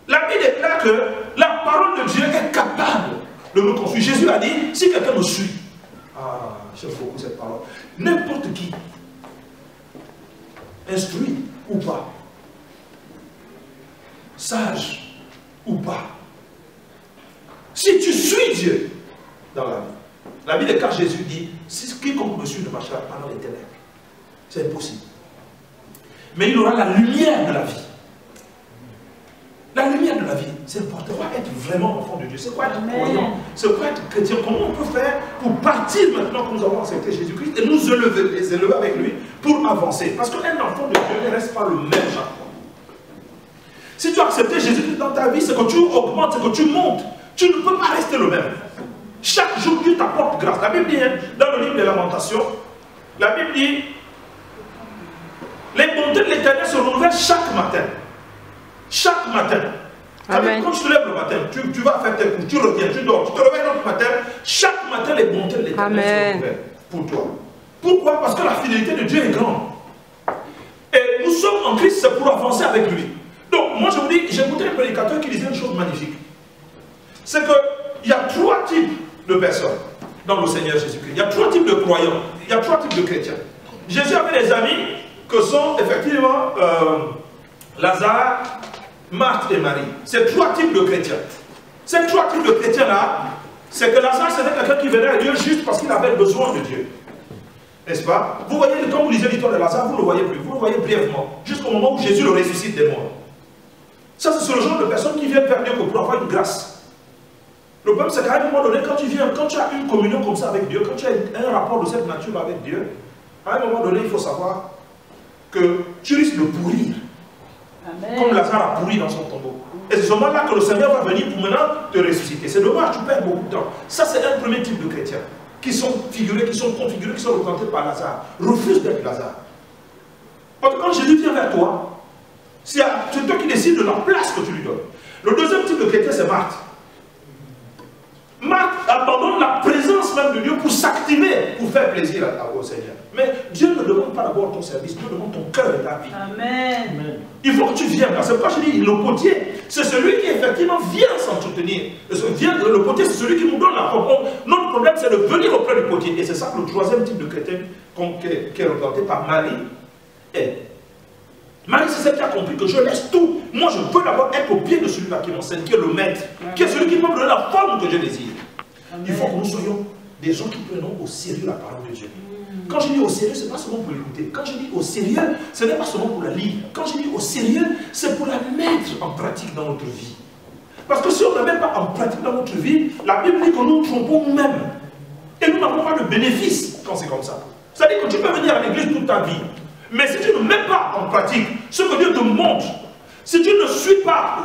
La Bible déclare que la parole de Dieu est capable de nous construire. Jésus a dit, si quelqu'un me suit, ah, j'aime beaucoup cette parole, n'importe qui, instruit ou pas, sage ou pas, si tu suis Dieu dans la vie déclare, Jésus dit, si quiconque me suit ne marchera pas dans les ténèbres. C'est impossible. Mais il aura la lumière de la vie. La lumière de la vie, c'est important. C'est quoi être vraiment enfant de Dieu? C'est quoi être croyant? C'est quoi être chrétien? Comment on peut faire pour partir maintenant que nous avons accepté Jésus-Christ et nous élever, les élever avec lui pour avancer? Parce qu'un enfant de Dieu ne reste pas le même chaque fois. Si tu as accepté Jésus-Christ dans ta vie, c'est que tu augmentes, c'est que tu montes. Tu ne peux pas rester le même. Chaque jour, Dieu t'apporte grâce. La Bible dit, dans le livre des Lamentations, la Bible dit, les bontés de l'Éternel se renouvellent chaque matin. Chaque matin. Amen. Quand tu te lèves le matin, tu vas faire tes cours, tu reviens, tu dors, tu te réveilles l'autre matin. Chaque matin, les bontés de l'Éternel se renouvellent pour toi. Pourquoi? Parce que la fidélité de Dieu est grande. Et nous sommes en Christ, c'est pour avancer avec lui. Donc, moi je vous dis, j'ai écouté un prédicateur qui disait une chose magnifique. C'est qu'il y a 3 types de personnes dans le Seigneur Jésus-Christ. Il y a 3 types de croyants, il y a 3 types de chrétiens. Jésus avait des amis que sont effectivement Lazare, Marthe et Marie. C'est 3 types de chrétiens. Ces 3 types de chrétiens-là, c'est que Lazare, c'était quelqu'un qui venait à Dieu juste parce qu'il avait besoin de Dieu. N'est-ce pas? Vous voyez, quand vous lisez l'histoire de Lazare, vous ne le voyez plus. Vous le voyez brièvement, jusqu'au moment où Jésus le ressuscite des morts. Ça, c'est le genre de personnes qui viennent vers Dieu pour avoir une grâce. Le problème, c'est qu'à un moment donné, quand tu viens, quand tu as une communion comme ça avec Dieu, quand tu as un rapport de cette nature avec Dieu, à un moment donné, il faut savoir que tu risques de pourrir. Amen. Comme Lazare a pourri dans son tombeau. Et c'est seulement là que le Seigneur va venir pour maintenant te ressusciter. C'est dommage, tu perds beaucoup de temps. Ça, c'est un premier type de chrétiens qui sont figurés, qui sont configurés, qui sont représentés par Lazare. Refuse d'être Lazare. Parce que quand Jésus vient vers toi, c'est toi qui décides de la place que tu lui donnes. Le deuxième type de chrétien, c'est Marthe. Marthe abandonne la présence même de Dieu pour s'activer, pour faire plaisir au Seigneur. Mais Dieu ne demande pas d'abord ton service, Dieu demande ton cœur et ta vie. Amen. Il faut que tu viennes. C'est pourquoi je dis, le potier, c'est celui qui effectivement vient s'entretenir. Le potier, c'est celui qui nous donne la forme. Notre problème, c'est de venir auprès du potier. Et c'est ça que le troisième type de chrétien qui est représenté par Marie est. Marie, c'est celle qui a compris que je laisse tout. Moi, je veux d'abord être au pied de celui-là qui m'enseigne, qui est le maître, qui est celui qui peut me donner la forme que je désire. Amen. Il faut que nous soyons des gens qui prenons au sérieux la parole de Dieu. Quand je dis au sérieux, ce n'est pas seulement pour l'écouter. Quand je dis au sérieux, ce n'est pas seulement pour la lire. Quand je dis au sérieux, c'est pour la mettre en pratique dans notre vie. Parce que si on ne la met pas en pratique dans notre vie, la Bible dit que nous trompons nous-mêmes. Et nous n'avons pas de bénéfice quand c'est comme ça. C'est-à-dire que tu peux venir à l'église toute ta vie. Mais si tu ne mets pas en pratique ce que Dieu te montre, si tu ne suis pas,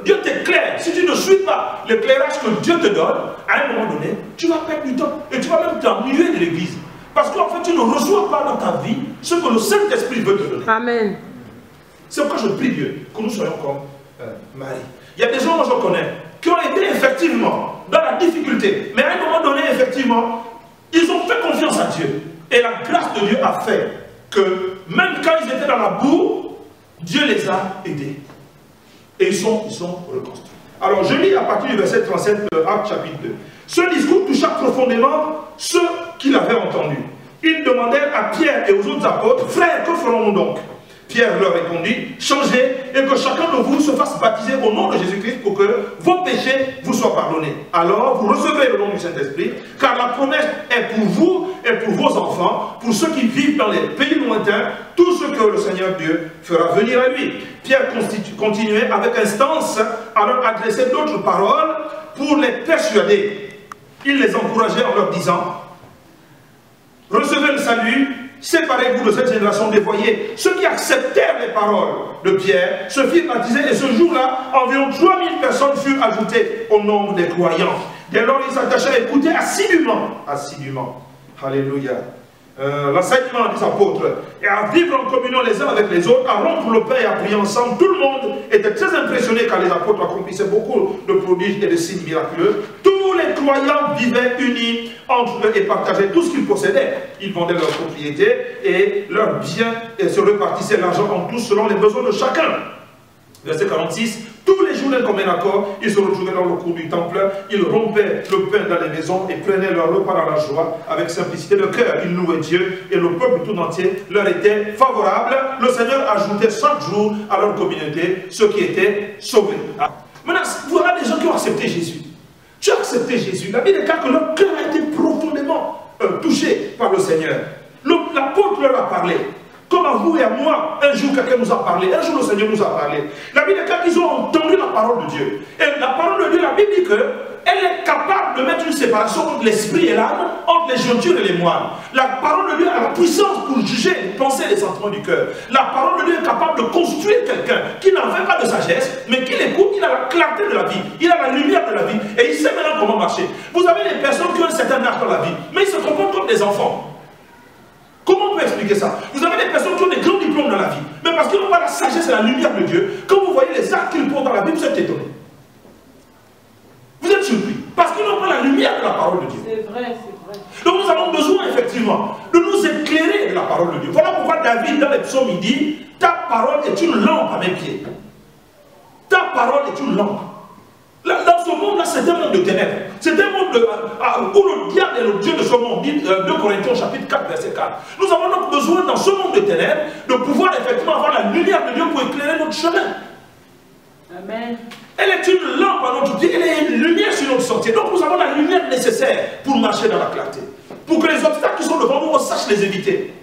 Dieu t'éclaire, si tu ne suis pas l'éclairage que Dieu te donne, à un moment donné, tu vas perdre du temps et tu vas même t'ennuyer de l'église. Parce qu'en fait, tu ne reçois pas dans ta vie ce que le Saint-Esprit veut te donner. Amen. C'est pourquoi je prie Dieu que nous soyons comme Marie. Il y a des gens que je connais qui ont été effectivement dans la difficulté, mais à un moment donné, effectivement, ils ont fait confiance à Dieu. Et la grâce de Dieu a fait que même quand ils étaient dans la boue, Dieu les a aidés. Et ils sont reconstruits. Alors je lis à partir du verset 37 de Actes chapitre 2. Ce discours toucha profondément ceux qui l'avaient entendu. Ils demandèrent à Pierre et aux autres apôtres, frères, que ferons-nous donc? Pierre leur répondit, changez et que chacun de vous se fasse baptiser au nom de Jésus-Christ pour que vos péchés vous soient pardonnés. Alors vous recevrez le nom du Saint-Esprit, car la promesse est pour vous et pour vos enfants, pour ceux qui vivent dans les pays lointains, tout ce que le Seigneur Dieu fera venir à lui. Pierre continuait avec instance à leur adresser d'autres paroles pour les persuader. Il les encourageait en leur disant, recevez le salut, séparez-vous de cette génération dévoyée. Ceux qui acceptèrent les paroles de Pierre se firent baptiser et ce jour-là, environ 3000 personnes furent ajoutées au nombre des croyants. Dès lors, ils s'attachaient à écouter assidûment. Alléluia. L'enseignement des apôtres et à vivre en communion les uns avec les autres, à rompre le pain et à prier ensemble. Tout le monde était très impressionné car les apôtres accomplissaient beaucoup de prodiges et de signes miraculeux. Tous les croyants vivaient unis entre eux et partageaient tout ce qu'ils possédaient. Ils vendaient leurs propriétés et leurs biens et se répartissaient l'argent en tous selon les besoins de chacun. Verset 46, tous les jours d'un commun accord, ils se retrouvaient dans le cours du temple, ils rompaient le pain dans les maisons et prenaient leur repas dans la joie, avec simplicité de cœur. Ils louaient Dieu et le peuple tout entier leur était favorable. Le Seigneur ajoutait chaque jour à leur communauté ceux qui étaient sauvés. Maintenant, voilà des gens qui ont accepté Jésus. Tu as accepté Jésus. La Bible déclare que leur cœur a été profondément touché par le Seigneur. L'apôtre leur a parlé. Comme à vous et à moi, un jour quelqu'un nous a parlé, un jour le Seigneur nous a parlé. La Bible déclare qu'ils ont entendu la parole de Dieu. Et la parole de Dieu, la Bible dit qu'elle est capable de mettre une séparation entre l'esprit et l'âme, entre les jointures et les moines. La parole de Dieu a la puissance pour juger les pensées et les sentiments du cœur. La parole de Dieu est capable de construire quelqu'un qui n'avait pas de sagesse, mais qui l'écoute, il a la clarté de la vie, il a la lumière de la vie, et il sait maintenant comment marcher. Vous avez des personnes qui ont un certain âge dans la vie, mais ils se comportent comme des enfants. Comment on peut expliquer ça? Vous avez des personnes qui ont des grands diplômes dans la vie, mais parce qu'ils n'ont pas la sagesse et la lumière de Dieu, quand vous voyez les actes qu'ils posent dans la vie, vous êtes étonnés. Vous êtes surpris, parce qu'ils n'ont pas la lumière de la parole de Dieu. C'est vrai, c'est vrai. Donc nous avons besoin effectivement de nous éclairer de la parole de Dieu. Voilà pourquoi David dans les psaumes il dit, ta parole est une lampe à mes pieds. Ta parole est une lampe. Dans ce monde-là, c'est un monde de ténèbres. C'est un monde où le diable est le Dieu de ce monde. Dit 2 Corinthiens chapitre 4, verset 4. Nous avons donc besoin dans ce monde de ténèbres de pouvoir effectivement avoir la lumière de Dieu pour éclairer notre chemin. Amen. Elle est une lampe à notre pied, elle est une lumière sur notre sentier. Donc nous avons la lumière nécessaire pour marcher dans la clarté. Pour que les obstacles qui sont devant nous, on sache les éviter.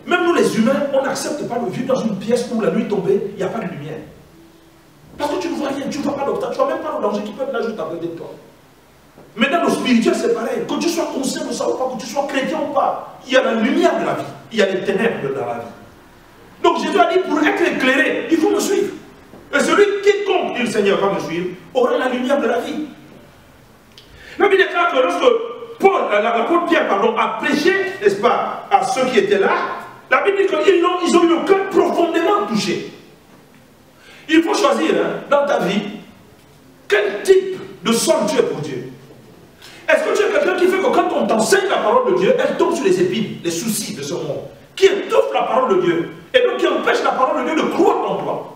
Même nous les humains, on n'accepte pas de vivre dans une pièce où la nuit tombée, il n'y a pas de lumière. Parce que tu ne vois rien, tu ne vois pas d'obstacle, tu ne vois même pas le danger qui peut être là juste à côté de toi. Mais dans le spirituel, c'est pareil. Que tu sois conscient de ça ou pas, que tu sois chrétien ou pas, il y a la lumière de la vie, il y a les ténèbres dans la vie. Donc Jésus a dit, pour être éclairé, il faut me suivre. Et celui quiconque dit le Seigneur va me suivre, aura la lumière de la vie. La Bible déclare que lorsque l'apôtre Pierre a prêché, n'est-ce pas, à ceux qui étaient là, la Bible dit qu'ils ont eu le cœur profondément touché. Il faut choisir dans ta vie quel type de sol tu es pour Dieu. Est-ce que tu es quelqu'un qui fait que quand on t'enseigne la parole de Dieu, elle tombe sur les épines, les soucis de ce monde, qui étouffe la parole de Dieu, et donc qui empêche la parole de Dieu de croire en toi?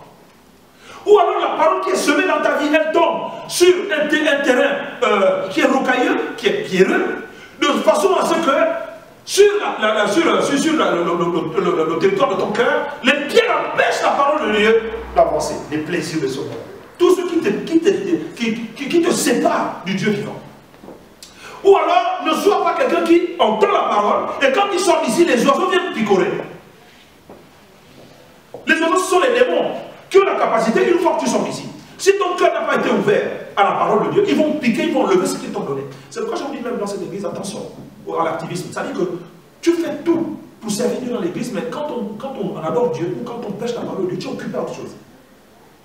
Ou alors la parole qui est semée dans ta vie, elle tombe sur un terrain qui est rocailleux, qui est pierreux, de façon à ce que sur le territoire de ton cœur, les pierres empêchent la parole de Dieu d'avancer, les plaisirs de ce monde. Tout ce qui te sépare du Dieu vivant. Ou alors, ne sois pas quelqu'un qui entend la parole, et quand il sort d'ici, les oiseaux viennent picorer. Les oiseaux, ce sont les démons qui ont la capacité, une fois que tu sors d'ici, si ton cœur n'a pas été ouvert à la parole de Dieu, ils vont piquer, ils vont lever ce qu'ils t'ont donné. C'est pourquoi je vous dis même dans cette église, attention à l'activisme. Ça veut dire que tu fais tout pour servir Dieu dans l'église, mais quand on adore Dieu, ou quand on pêche la parole de Dieu, tu es occupé à autre chose.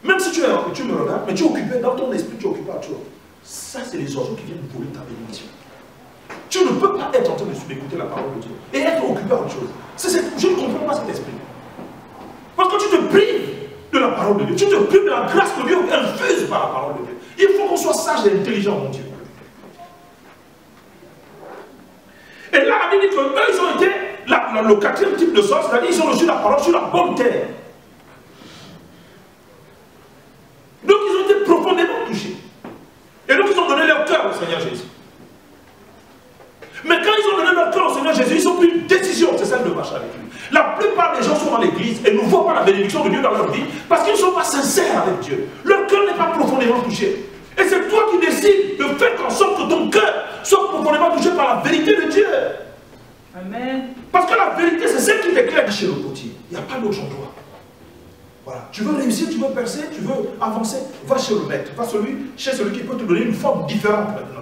Même si tu me regardes, mais tu es occupé, dans ton esprit, tu es occupé à autre chose. Ça, c'est les oiseaux qui viennent voler ta bénédiction. Tu ne peux pas être en train d'écouter la parole de Dieu et être occupé à autre chose. Je ne comprends pas cet esprit. Parce que tu te prives de la parole de Dieu, tu te prives de la grâce que Dieu infuse par la parole de Dieu. Il faut qu'on soit sage et intelligent, mon Dieu. Et là, la Bible dit qu'eux, ils ont été le quatrième type de sol, c'est-à-dire ils ont reçu la parole sur la bonne terre. Donc ils ont été profondément touchés. Et donc ils ont donné leur cœur au Seigneur Jésus. Mais quand ils ont donné leur cœur au Seigneur Jésus, ils ont pris une décision, c'est celle de marcher avec lui. La plupart des gens sont dans l'église et ne voient pas la bénédiction de Dieu dans leur vie parce qu'ils ne sont pas sincères avec Dieu. Leur cœur n'est pas profondément touché. Et c'est toi qui décides de faire en sorte que ton cœur soit profondément touché par la vérité de Dieu. Amen. Parce que la vérité, c'est celle qui t'éclaire chez le potier. Il n'y a pas d'autre endroit. Voilà. Tu veux réussir, tu veux percer, tu veux avancer, va chez le maître. Va chez celui qui peut te donner une forme différente maintenant.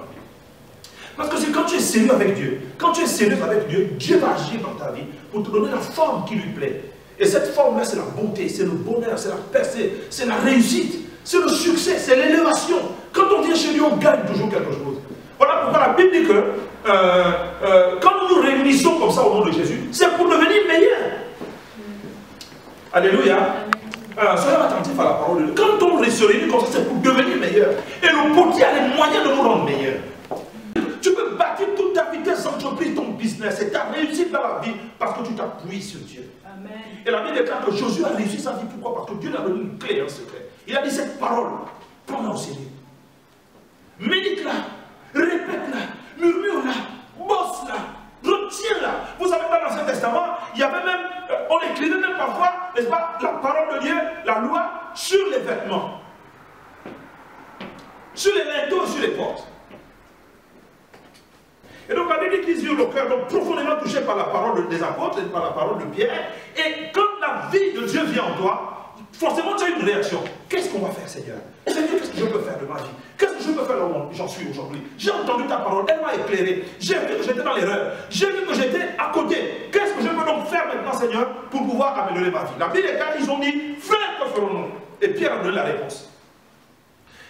Parce que c'est quand tu es sérieux avec Dieu, quand tu es sérieux avec Dieu, Dieu va agir dans ta vie pour te donner la forme qui lui plaît. Et cette forme-là, c'est la bonté, c'est le bonheur, c'est la percée, c'est la réussite, c'est le succès, c'est l'élévation. Quand on vient chez lui, on gagne toujours quelque chose. Voilà pourquoi la Bible dit que quand nous nous réunissons comme ça au nom de Jésus, c'est pour devenir meilleurs. Alléluia. Soyez attentifs à la parole de Dieu. Quand on se réunit comme ça, c'est pour devenir meilleur. Et le potier a les moyens de nous rendre meilleurs. Tu peux bâtir toute ta vie, tes entreprises, ton business et ta réussite dans la vie parce que tu t'appuies sur Dieu. Amen. Et la Bible déclare que Josué a réussi sa vie. Pourquoi? Parce que Dieu lui a donné une clé, un secret. Il a dit cette parole, prends-la au sérieux. Médite-la, répète-la, murmure-la, bosse-la, retiens-la. Vous savez, dans l'Ancien Testament, il y avait même, on écrivait même parfois, n'est-ce pas, la parole de Dieu, la loi, sur les vêtements, sur les linteaux, sur les portes. Et donc la Bible dit qu'ils eurent le cœur donc profondément touché par la parole des apôtres et par la parole de Pierre. Et quand la vie de Dieu vient en toi, forcément tu as une réaction. Qu'est-ce qu'on va faire, Seigneur? Seigneur, qu'est-ce que je peux faire de ma vie? Qu'est-ce que je peux faire dans le monde? J'en suis aujourd'hui. J'ai entendu ta parole, elle m'a éclairé. J'ai vu que j'étais dans l'erreur. J'ai vu que j'étais à côté. Qu'est-ce que je peux donc faire maintenant, Seigneur, pour pouvoir améliorer ma vie? La Bible est claire, ils ont dit, frère, que ferons-nous? Et Pierre a donné la réponse.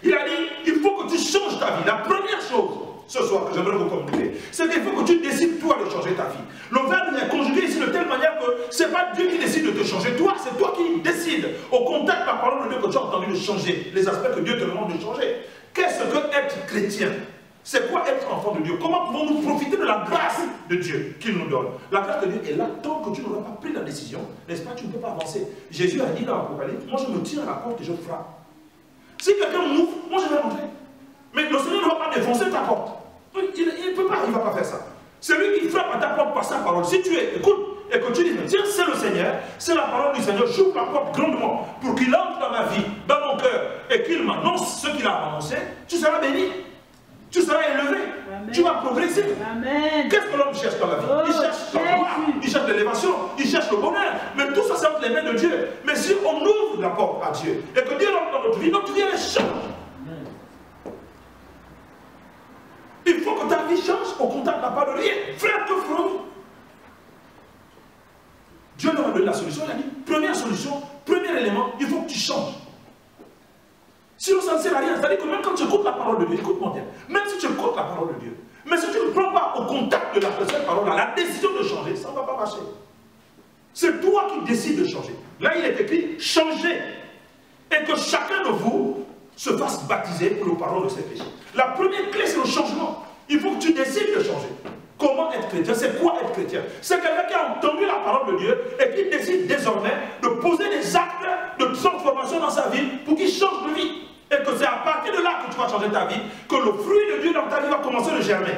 Il a dit, il faut que tu changes ta vie. La première chose, ce soir, que j'aimerais vous communiquer, c'est qu'il faut que tu décides toi de changer ta vie. Le verbe est conjugué ici de telle manière que ce n'est pas Dieu qui décide de te changer. Toi, c'est toi qui décides, au contact de la parole de Dieu, que tu as entendu de changer, les aspects que Dieu te demande de changer. Qu'est-ce que être chrétien? C'est quoi être enfant de Dieu? Comment pouvons-nous profiter de la grâce de Dieu qu'il nous donne? La grâce de Dieu est là tant que tu n'auras pas pris la décision, n'est-ce pas? Tu ne peux pas avancer. Jésus a dit dans l'Apocalypse, moi je me tiens à la porte et je frappe. Si quelqu'un m'ouvre, moi je vais rentrer. Mais le Seigneur ne va pas défoncer ta porte. Il ne peut pas, il ne va pas faire ça. C'est lui qui frappe à ta porte par sa parole. Si tu écoutes et que tu dis, tiens, c'est le Seigneur, c'est la parole du Seigneur, j'ouvre la porte grandement pour qu'il entre dans ma vie, dans mon cœur, et qu'il m'annonce ce qu'il a annoncé, tu seras béni. Tu seras élevé. Amen. Tu vas progresser. Qu'est-ce que l'homme cherche dans la vie? Il cherche la gloire, il cherche l'élévation, il cherche le bonheur. Mais tout ça, c'est entre les mains de Dieu. Mais si on ouvre la porte à Dieu et que Dieu entre dans notre vie elle change. Il faut que ta vie change au contact de la part de rien. Frère, que ferons-nous? Dieu leur a donné la solution. Il a dit, première solution, premier élément, il faut que tu changes. Sinon, ça ne sert à rien. C'est-à-dire que même quand tu écoutes la parole de Dieu, écoute-moi bien, même si tu écoutes la parole de Dieu, mais si tu ne prends pas au contact de cette parole-là, la décision de changer, ça ne va pas marcher. C'est toi qui décides de changer. Là, il est écrit, changez. Et que chacun de vous se fasse baptiser pour le pardon de ses péchés. La première clé, c'est le changement. Il faut que tu décides de changer. Comment être chrétien? C'est quoi être chrétien? C'est quelqu'un qui a entendu la parole de Dieu et qui décide désormais de poser des actes de transformation dans sa vie pour qu'il change de vie. Et que c'est à partir de là que tu vas changer ta vie, que le fruit de Dieu dans ta vie va commencer de germer.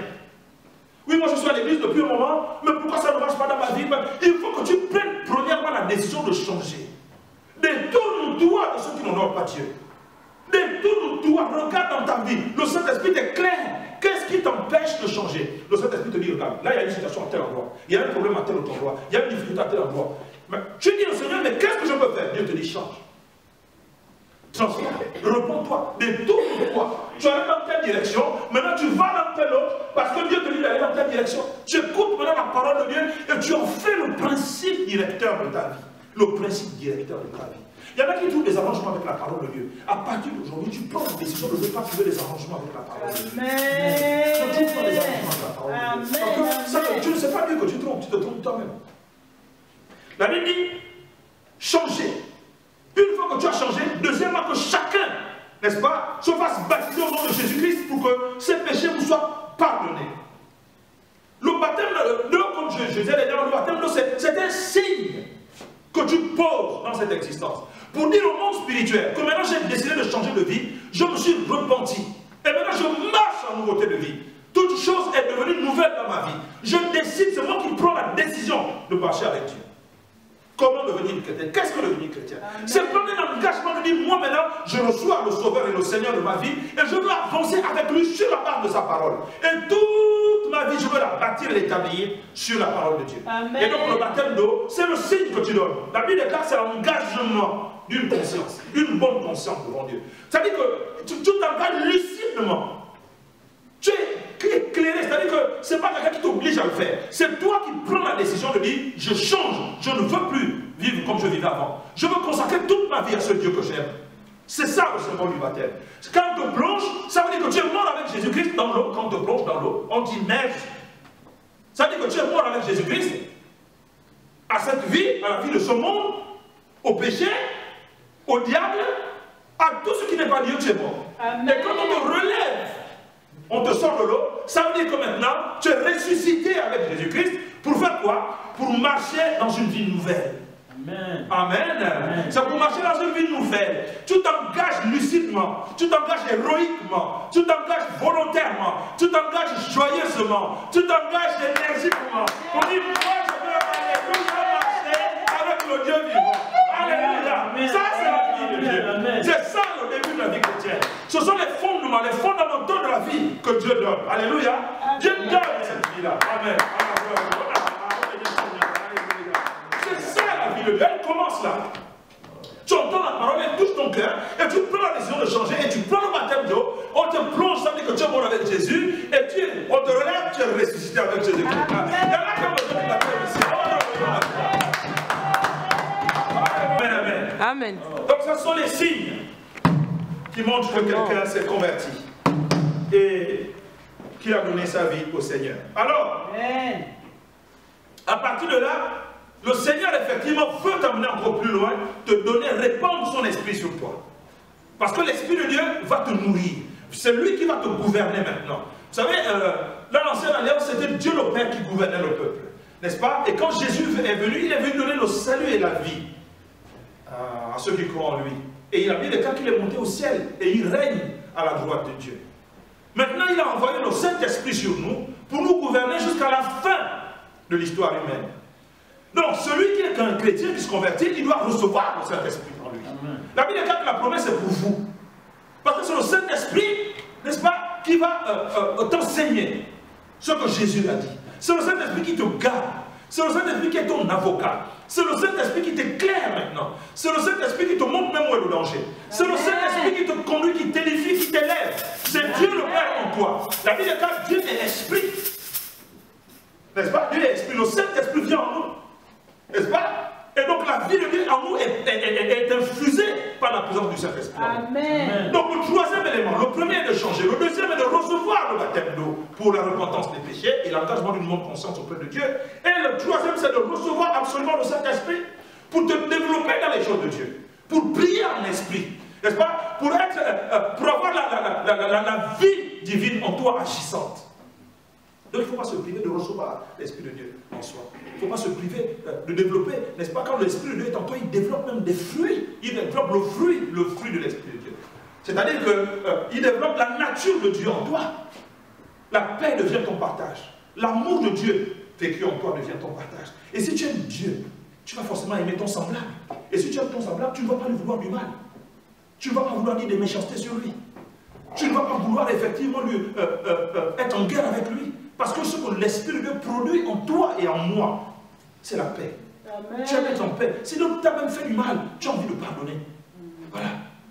Oui, moi je suis à l'église depuis un moment, mais pourquoi ça ne marche pas dans ma vie? Il faut que tu prennes premièrement la décision de changer. Détourne-toi de ceux qui n'honorent pas Dieu. Détourne-toi, regarde dans ta vie. Le Saint-Esprit est clair. Qu'est-ce qui t'empêche de changer? Le Saint-Esprit te dit, regarde, là il y a une situation à tel endroit, il y a un problème à tel autre endroit, il y a une difficulté à tel endroit. Mais tu dis au Seigneur, mais qu'est-ce que je peux faire? Dieu te dit, change. Transforme, réponds-toi, détourne-toi. Tu allais dans telle direction, maintenant tu vas dans telle autre, parce que Dieu te dit d'aller dans telle direction. Tu écoutes maintenant la parole de Dieu et tu en fais le principe directeur de ta vie. Le principe directeur de ta vie. Il y en a qui trouvent des arrangements avec la parole de Dieu. À partir d'aujourd'hui, tu prends la décision de ne pas trouver des arrangements avec la parole de Dieu. Tu ne trouves pas des arrangements avec la parole de Dieu. Parce que tu ne sais pas Dieu que tu trompes, tu te trompes toi-même. La Bible dit, changer. Une fois que tu as changé, deuxièmement que chacun, n'est-ce pas, se fasse baptiser au nom de Jésus-Christ pour que ses péchés vous soient pardonnés. Le baptême de l'eau, comme je disais déjà, le baptême de l'eau, c'est un signe que tu poses dans cette existence. Pour dire au monde spirituel que maintenant j'ai décidé de changer de vie, je me suis repenti. Et maintenant je marche en nouveauté de vie. Toute chose est devenue nouvelle dans ma vie. Je décide, c'est moi qui prends la décision de marcher avec Dieu. Comment devenir chrétien? Qu'est-ce que devenir chrétien? C'est prendre un engagement de dire, moi maintenant, je reçois le Sauveur et le Seigneur de ma vie et je veux avancer avec lui sur la base de sa parole. Et toute ma vie, je veux la bâtir et l'établir sur la parole de Dieu. Amen. Et donc le baptême d'eau, c'est le signe que tu donnes. La Bible déclare, c'est l'engagement d'une conscience, d'une bonne conscience devant Dieu. C'est-à-dire que tu t'engages lucidement. Tu es éclairé, c'est-à-dire que ce n'est pas quelqu'un qui t'oblige à le faire. C'est toi qui prends la décision de dire, je change, je ne veux plus vivre comme je vivais avant. Je veux consacrer toute ma vie à ce Dieu que j'aime. C'est ça le symbole du baptême. Quand on te plonge, ça veut dire que tu es mort avec Jésus-Christ dans l'eau. Quand on te plonge dans l'eau, on t'immerge. Ça veut dire que tu es mort avec Jésus-Christ à cette vie, à la vie de ce monde, au péché, au diable, à tout ce qui n'est pas Dieu, tu es mort. Amen. Et quand on te relève, on te sort de l'eau, ça veut dire que maintenant, tu es ressuscité avec Jésus-Christ. Pour faire quoi? Pour marcher dans une vie nouvelle. Amen. C'est pour marcher dans une vie nouvelle. Tu t'engages lucidement, tu t'engages héroïquement, tu t'engages volontairement, tu t'engages joyeusement, tu t'engages énergiquement. On dit, moi je veux marcher avec le Dieu vivant. Alléluia. Ça c'est la vie de Dieu. C'est ça le début de la vie chrétienne. Ce sont les fondements, les fondamentaux de la vie que Dieu donne. Alléluia. Dieu donne cette vie-là. Amen. Elle commence là. Tu entends la parole, elle touche ton cœur, et tu prends la décision de changer, et tu prends le baptême d'eau, on te plonge, ça veut dire que tu es mort avec Jésus, et on te relève, tu es ressuscité avec Jésus. Il y en a qui ont besoin du baptême ici. Amen, amen. Amen. Donc ce sont les signes qui montrent que quelqu'un s'est converti et qui a donné sa vie au Seigneur. Alors, à partir de là, le Seigneur, effectivement, veut t'amener encore plus loin, te donner, répandre son esprit sur toi. Parce que l'Esprit de Dieu va te nourrir. C'est lui qui va te gouverner maintenant. Vous savez, dans l'Ancienne Alliance, c'était Dieu le Père qui gouvernait le peuple. N'est-ce pas? Et quand Jésus est venu, il est venu donner le salut et la vie à ceux qui croient en lui. Et il a mis le cas qu'il est monté au ciel. Et il règne à la droite de Dieu. Maintenant, il a envoyé le Saint-Esprit sur nous pour nous gouverner jusqu'à la fin de l'histoire humaine. Donc, celui qui est un chrétien qui se convertit, il doit recevoir le Saint-Esprit en lui. Amen. La Bible dit que la promesse est pour vous. Parce que c'est le Saint-Esprit, n'est-ce pas, qui va t'enseigner ce que Jésus a dit. C'est le Saint-Esprit qui te garde. C'est le Saint-Esprit qui est ton avocat. C'est le Saint-Esprit qui t'éclaire maintenant. C'est le Saint-Esprit qui te montre même où est le danger. C'est le Saint-Esprit qui te conduit, qui t'édifie, qui t'élève. C'est Dieu le Père en toi. La Bible dit que Dieu est esprit. N'est-ce pas? Dieu est esprit. Le Saint-Esprit vient en nous. N'est-ce pas? Et donc la vie de Dieu en nous est infusée par la présence du Saint-Esprit. Amen. Donc le troisième élément, le premier est de changer, le deuxième est de recevoir le baptême d'eau pour la repentance des péchés et l'engagement d'une bonne conscience auprès de Dieu. Et le troisième, c'est de recevoir absolument le Saint-Esprit pour te développer dans les choses de Dieu, pour prier en esprit, n'est-ce pas? Pour avoir la vie divine en toi agissante. Donc il ne faut pas se priver de recevoir l'Esprit de Dieu en soi. Il ne faut pas se priver de développer, n'est-ce pas? Quand l'Esprit de Dieu est en toi, il développe même des fruits. Il développe le fruit de l'Esprit de Dieu. C'est-à-dire qu'il développe la nature de Dieu en toi. La paix devient ton partage. L'amour de Dieu vécu en toi devient ton partage. Et si tu aimes Dieu, tu vas forcément aimer ton semblable. Et si tu aimes ton semblable, tu ne vas pas lui vouloir du mal. Tu ne vas pas vouloir dire des méchancetés sur lui. Tu ne vas pas vouloir effectivement lui, être en guerre avec lui. Parce que ce que l'Esprit de Dieu produit en toi et en moi, c'est la paix. Amen. Tu aimes être en paix. Si l'autre t'a même fait du mal, tu as envie de pardonner. Voilà.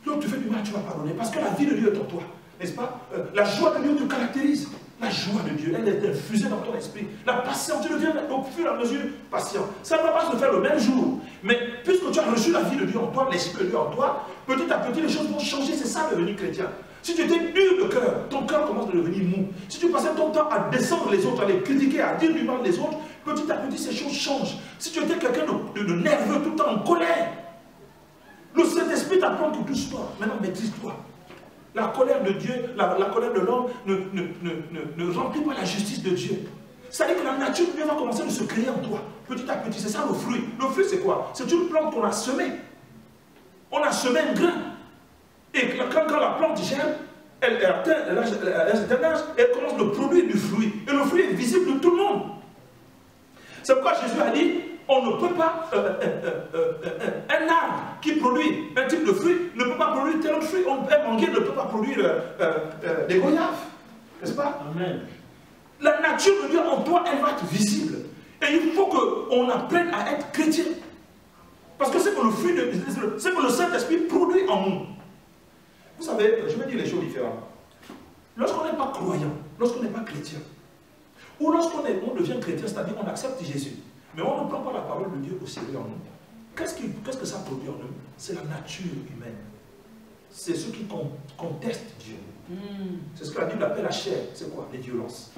L'autre te fait du mal, tu vas pardonner. Parce que la vie de Dieu est en toi. N'est-ce pas? La joie de Dieu te caractérise. La joie de Dieu, elle est infusée dans ton esprit. La patience, tu deviens au fur et à mesure patient. Ça ne va pas se faire le même jour. Mais puisque tu as reçu la vie de Dieu en toi, l'Esprit de Dieu en toi, petit à petit, les choses vont changer. C'est ça, devenir chrétien. Si tu étais dur de cœur, ton cœur commence à devenir mou. Si tu passais ton temps à descendre les autres, à les critiquer, à dire du mal des autres, petit à petit, ces choses changent. Si tu étais quelqu'un de nerveux, tout le temps en colère, le Saint-Esprit t'apprend que doucement, maintenant maîtrise-toi. La colère de Dieu, la colère de l'homme ne remplit pas la justice de Dieu. C'est-à-dire que la nature de Dieu va commencer à se créer en toi, petit à petit. C'est ça le fruit. Le fruit, c'est quoi? C'est une plante qu'on a semée. On a semé un grain. Et quand la plante germe, elle atteint un certain âge, elle commence à produire du fruit. Et le fruit est visible de tout le monde. C'est pourquoi Jésus a dit, on ne peut pas, un arbre qui produit un type de fruit ne peut pas produire tel autre fruit. Un manguier ne peut pas produire des goyaves. N'est-ce pas? Amen. La nature de Dieu en toi, elle va être visible. Et il faut qu'on apprenne à être chrétien. Parce que c'est que le fruit, c'est que le Saint-Esprit produit en nous. Vous savez, je vais dire les choses différemment. Lorsqu'on n'est pas croyant, lorsqu'on n'est pas chrétien, ou lorsqu'on devient chrétien, c'est-à-dire qu'on accepte Jésus, mais on ne prend pas la parole de Dieu au sérieux en nous. Qu'est-ce que ça produit en nous? C'est la nature humaine. C'est ceux qui contestent Dieu. C'est ce que la Bible appelle la chair. C'est quoi? Les violences.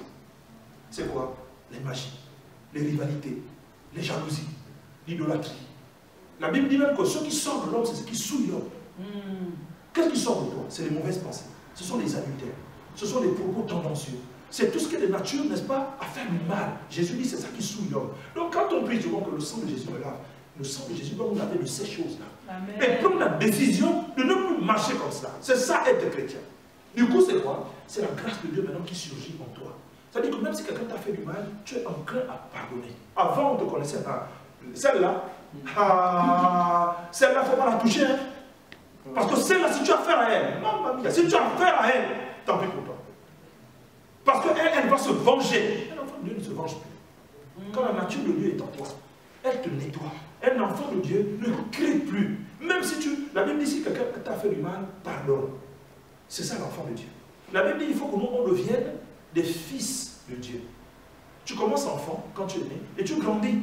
C'est quoi? Les magies, les rivalités, les jalousies, l'idolâtrie. La Bible dit même que ceux qui sortent de l'homme, c'est ceux qui souillent l'homme. Qu'est-ce qui sort de toi? C'est les mauvaises pensées. Ce sont les adultères. Ce sont les propos tendancieux. C'est tout ce qui est de nature, n'est-ce pas, à faire du mal. Jésus dit c'est ça qui souille l'homme. Donc quand on prie souvent que le sang de Jésus me lave, Le sang de Jésus doit nous laver de ces choses-là. Et prendre la décision de ne plus marcher comme ça. C'est ça être chrétien. Du coup, c'est quoi? C'est la grâce de Dieu maintenant qui surgit en toi. C'est-à-dire que même si quelqu'un t'a fait du mal, tu es enclin à pardonner. Avant, on te connaissait pas. Celle-là, celle-là, il ne faut pas la toucher. Hein? Parce que celle-là, si tu as affaire à elle, si tu as affaire à elle, tant pis pour toi. Parce qu'elle, elle va se venger. Un enfant de Dieu ne se venge plus. Quand la nature de Dieu est en toi, elle te nettoie. Un enfant de Dieu ne crie plus. Même si tu... La Bible dit, si quelqu'un t'a fait du mal, pardonne. C'est ça l'enfant de Dieu. La Bible dit, il faut que nous, on devienne des fils de Dieu. Tu commences enfant, quand tu es né, et tu grandis.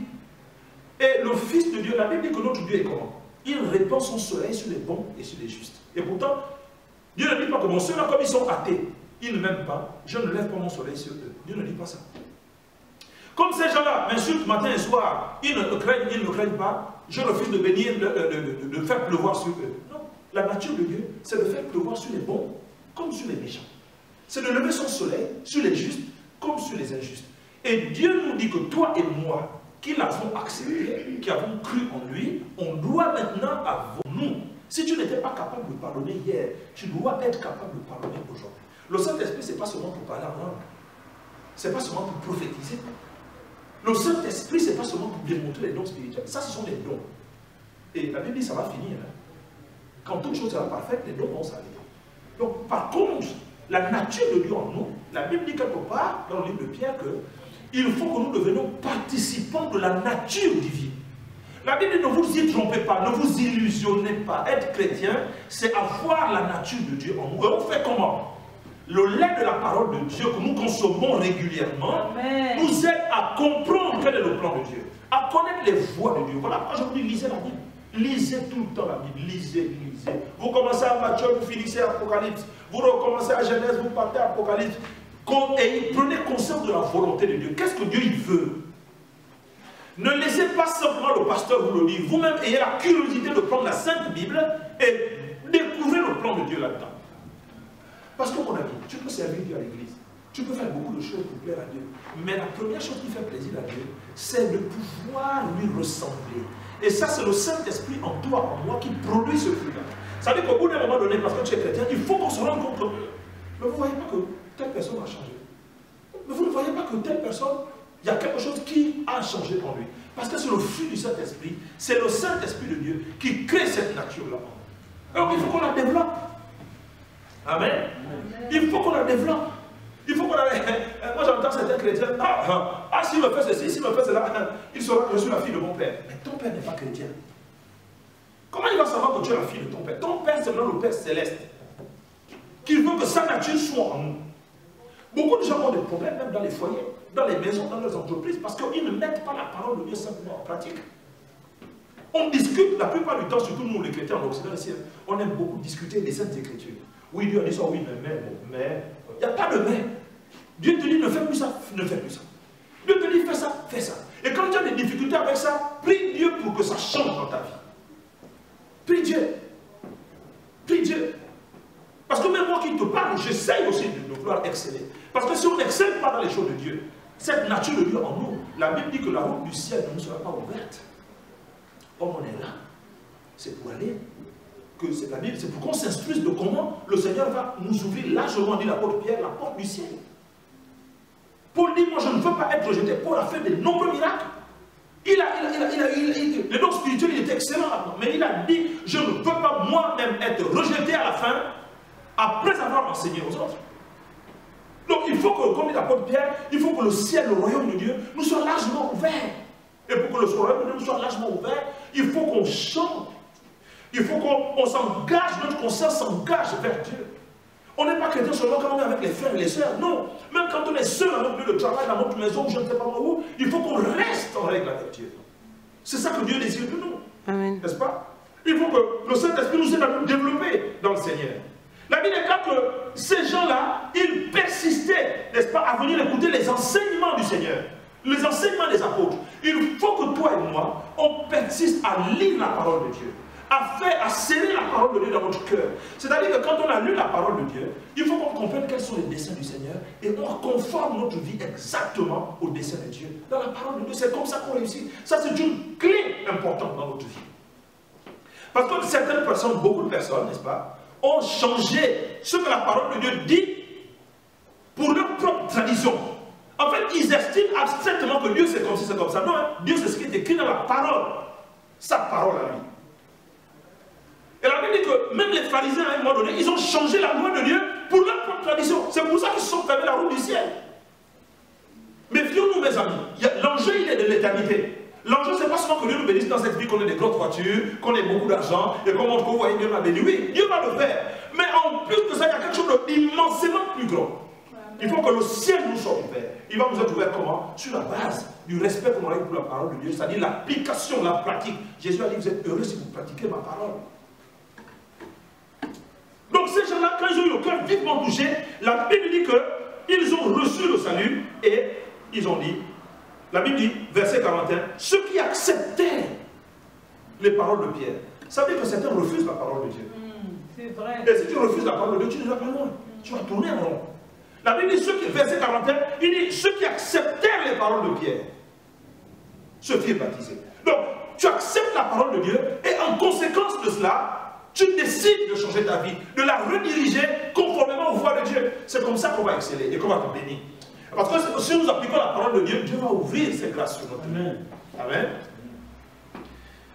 Et le fils de Dieu, la Bible dit que notre Dieu est comment? Il répand son soleil sur les bons et sur les justes. Et pourtant, Dieu ne dit pas que mon ceux-là, comme ils sont athées, ils ne m'aiment pas, je ne lève pas mon soleil sur eux. Dieu ne dit pas ça. Comme ces gens-là m'insultent matin et soir, ils ne craignent pas, je refuse de bénir, de faire pleuvoir sur eux. Non, la nature de Dieu, c'est de faire pleuvoir sur les bons comme sur les méchants. C'est de lever son soleil sur les justes comme sur les injustes. Et Dieu nous dit que toi et moi, qui l'avons accepté, qui avons cru en lui, on doit maintenant avoir nous. Si tu n'étais pas capable de pardonner hier, tu dois être capable de pardonner aujourd'hui. Le Saint-Esprit, ce n'est pas seulement pour parler en langue. Ce n'est pas seulement pour prophétiser. Le Saint-Esprit, ce n'est pas seulement pour démontrer les dons spirituels. Ça, ce sont des dons. Et la Bible dit, ça va finir. Hein. Quand toute chose sera parfaite, les dons vont s'arrêter. Donc, par contre, la nature de Dieu en nous, la Bible dit quelque part, dans le livre de Pierre, qu'il faut que nous devenions participants de la nature divine. La Bible dit, ne vous y trompez pas, ne vous illusionnez pas. Être chrétien, c'est avoir la nature de Dieu en nous. Et on fait comment? Le lait de la parole de Dieu que nous consommons régulièrement nous aide à comprendre quel est le plan de Dieu, à connaître les voies de Dieu. Voilà pourquoi je vous dis, lisez la Bible. Lisez tout le temps la Bible. Lisez, lisez. Vous commencez à Matthieu, vous finissez à Apocalypse. Vous recommencez à Genèse, vous partez à Apocalypse. Et prenez conscience de la volonté de Dieu. Qu'est-ce que Dieu il veut? Ne laissez pas simplement le pasteur vous le dire. Vous-même ayez la curiosité de prendre la Sainte Bible et découvrir le plan de Dieu là-dedans. Parce que mon ami, tu peux servir Dieu à l'église. Tu peux faire beaucoup de choses pour plaire à Dieu. Mais la première chose qui fait plaisir à Dieu, c'est de pouvoir lui ressembler. Et ça, c'est le Saint-Esprit en toi, en moi, qui produit ce fruit-là. Ça veut dire qu'au bout d'un moment donné, parce que tu es chrétien, il faut qu'on se rende compte que mais vous ne voyez pas que telle personne a changé. Mais vous ne voyez pas que telle personne, il y a quelque chose qui a changé en lui. Parce que c'est le fruit du Saint-Esprit, c'est le Saint-Esprit de Dieu qui crée cette nature-là. Alors il faut qu'on la développe. Amen. Il faut qu'on la développe. Il faut qu'on la... Moi j'entends certains chrétiens, s'il me fait ceci, s'il me fait cela, il saura que je suis la fille de mon père. Mais ton père n'est pas chrétien. Comment il va savoir que tu es la fille de ton père? Ton père, c'est vraiment le Père céleste, qui veut que sa nature soit en nous. Beaucoup de gens ont des problèmes, même dans les foyers, dans les maisons, dans leurs entreprises, parce qu'ils ne mettent pas la parole de Dieu simplement en pratique. On discute la plupart du temps, surtout nous les chrétiens en Occident, on aime beaucoup discuter des Saintes Écritures. Oui, Dieu a dit ça, oui, mais, il n'y a pas de mais. Dieu te dit ne fais plus ça, ne fais plus ça. Dieu te dit fais ça, fais ça. Et quand tu as des difficultés avec ça, prie Dieu pour que ça change dans ta vie. Prie Dieu. Prie Dieu. Parce que même moi qui te parle, j'essaye aussi de vouloir exceller. Parce que si on n'excelle pas dans les choses de Dieu, cette nature de Dieu en nous, la Bible dit que la route du ciel ne nous sera pas ouverte. Or on est là, c'est pour aller, que c'est la Bible, c'est pour qu'on s'instruise de comment le Seigneur va nous ouvrir largement, dit l'apôtre Pierre, la porte du ciel. Paul dit, moi je ne veux pas être rejeté. Paul a fait de nombreux miracles. Le don spirituel, il était excellent, mais il a dit, je ne veux pas moi-même être rejeté à la fin, après avoir enseigné aux autres. Donc il faut que, comme dit l'apôtre Pierre, il faut que le ciel, le royaume de Dieu, nous soit largement ouvert. Et pour que le royaume de Dieu nous soit largement ouvert, il faut qu'on chante. Il faut qu'on s'engage, notre conscience s'engage vers Dieu. On n'est pas chrétien seulement quand on est avec les frères et les sœurs. Non. Même quand on est seul dans notre lieu de travail, dans notre maison, ou je ne sais pas où, il faut qu'on reste en règle avec Dieu. C'est ça que Dieu désire de nous. N'est-ce pas? Il faut que le Saint-Esprit nous aide à nous développer dans le Seigneur. La Bible déclare que ces gens-là, ils persistaient, n'est-ce pas, à venir écouter les enseignements du Seigneur. Les enseignements des apôtres. Il faut que toi et moi, on persiste à lire la parole de Dieu, à serrer la parole de Dieu dans notre cœur. C'est-à-dire que quand on a lu la parole de Dieu, il faut qu'on comprenne quels sont les desseins du Seigneur et on conforme notre vie exactement aux desseins de Dieu. Dans la parole de Dieu, c'est comme ça qu'on réussit. Ça, c'est une clé importante dans notre vie. Parce que certaines personnes, beaucoup de personnes, n'est-ce pas, ont changé ce que la parole de Dieu dit pour leur propre tradition. En fait, ils estiment abstraitement que Dieu c'est comme si c'est comme ça. Non, hein? Dieu c'est ce qui est écrit dans la parole. Sa parole à lui. Et la Bible dit que même les pharisiens, à un moment donné, ils ont changé la loi de Dieu pour leur propre tradition. C'est pour ça qu'ils se sont fermés la route du ciel. Méfions-nous, mes amis. L'enjeu, il est de l'éternité. L'enjeu, c'est pas seulement que Dieu nous bénisse dans cette vie, qu'on ait des grosses voitures, qu'on ait beaucoup d'argent, et qu'on montre que vous voyez, Dieu m'a béni. Oui, Dieu va le faire. Mais en plus de ça, il y a quelque chose d'immensément plus grand. Il faut que le ciel nous soit ouvert. Il va nous être ouvert comment? Sur la base du respect qu'on a eu pour la parole de Dieu, c'est-à-dire l'application, la pratique. Jésus a dit, vous êtes heureux si vous pratiquez ma parole. Donc ces gens-là, quand ils ont eu le cœur vivement touché, la Bible dit qu'ils ont reçu le salut et ils ont dit, la Bible dit, verset 41, ceux qui acceptaient les paroles de Pierre. Ça veut dire que certains refusent la parole de Dieu. C'est vrai. Et si tu refuses la parole de Dieu, tu ne vas pas loin. Tu vas tourner en rond. La Bible dit, verset 41, il dit, ceux qui acceptèrent les paroles de Pierre se firent baptiser. Donc, tu acceptes la parole de Dieu et en conséquence de cela, tu décides de changer ta vie, de la rediriger conformément aux voies de Dieu. C'est comme ça qu'on va exceller et qu'on va te bénir. Parce que si nous appliquons la parole de Dieu, Dieu va ouvrir ses grâces sur notre vie. Amen.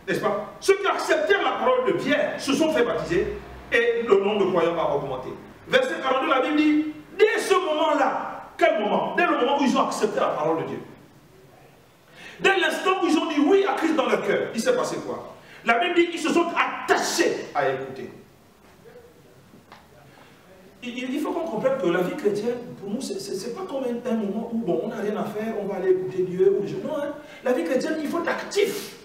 N'est-ce pas? Ceux qui acceptèrent la parole de Pierre se sont fait baptiser et le nombre de croyants va augmenter. Verset 42, la Bible dit, dès ce moment-là, quel moment? Dès le moment où ils ont accepté la parole de Dieu. Dès l'instant où ils ont dit oui à Christ dans leur cœur, il s'est passé quoi? La Bible dit qu'ils se sont attachés à écouter. Il faut qu'on comprenne que la vie chrétienne, pour nous, c'est pas comme un moment où bon, on n'a rien à faire, on va aller écouter Dieu. Ou des choses. Non, hein? La vie chrétienne, il faut être actif.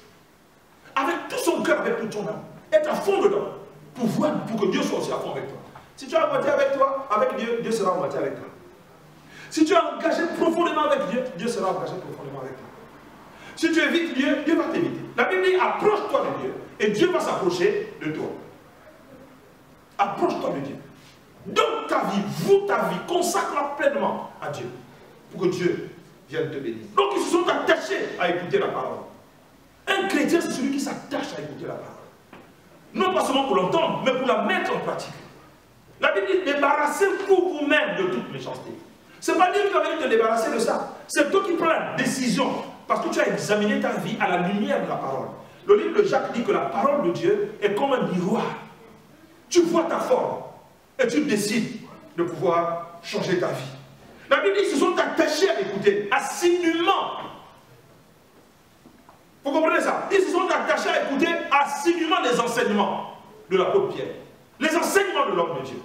Avec tout son cœur, avec toute son âme. Être à fond dedans. Pour que Dieu soit aussi à fond avec toi. Si tu es à moitié avec toi, avec Dieu, Dieu sera à moitié avec toi. Si tu es engagé profondément avec Dieu, Dieu sera engagé profondément avec toi. Si tu évites Dieu, Dieu va t'éviter. La Bible dit, approche-toi de Dieu. Et Dieu va s'approcher de toi. Approche-toi de Dieu. Donne ta vie, voue ta vie, consacre-la pleinement à Dieu. Pour que Dieu vienne te bénir. Donc ils se sont attachés à écouter la parole. Un chrétien, c'est celui qui s'attache à écouter la parole. Non pas seulement pour l'entendre, mais pour la mettre en pratique. La Bible dit, débarrassez-vous vous-même de toute méchanceté. Ce n'est pas Dieu qui va venir te débarrasser de ça. C'est toi qui prends la décision. Parce que tu as examiné ta vie à la lumière de la parole. Le livre de Jacques dit que la parole de Dieu est comme un miroir. Tu vois ta forme et tu décides de pouvoir changer ta vie. La Bible dit qu'ils se sont attachés à écouter assidûment. Vous comprenez ça? Ils se sont attachés à écouter assidûment les enseignements de l'apôtre Pierre. Les enseignements de l'homme de Dieu.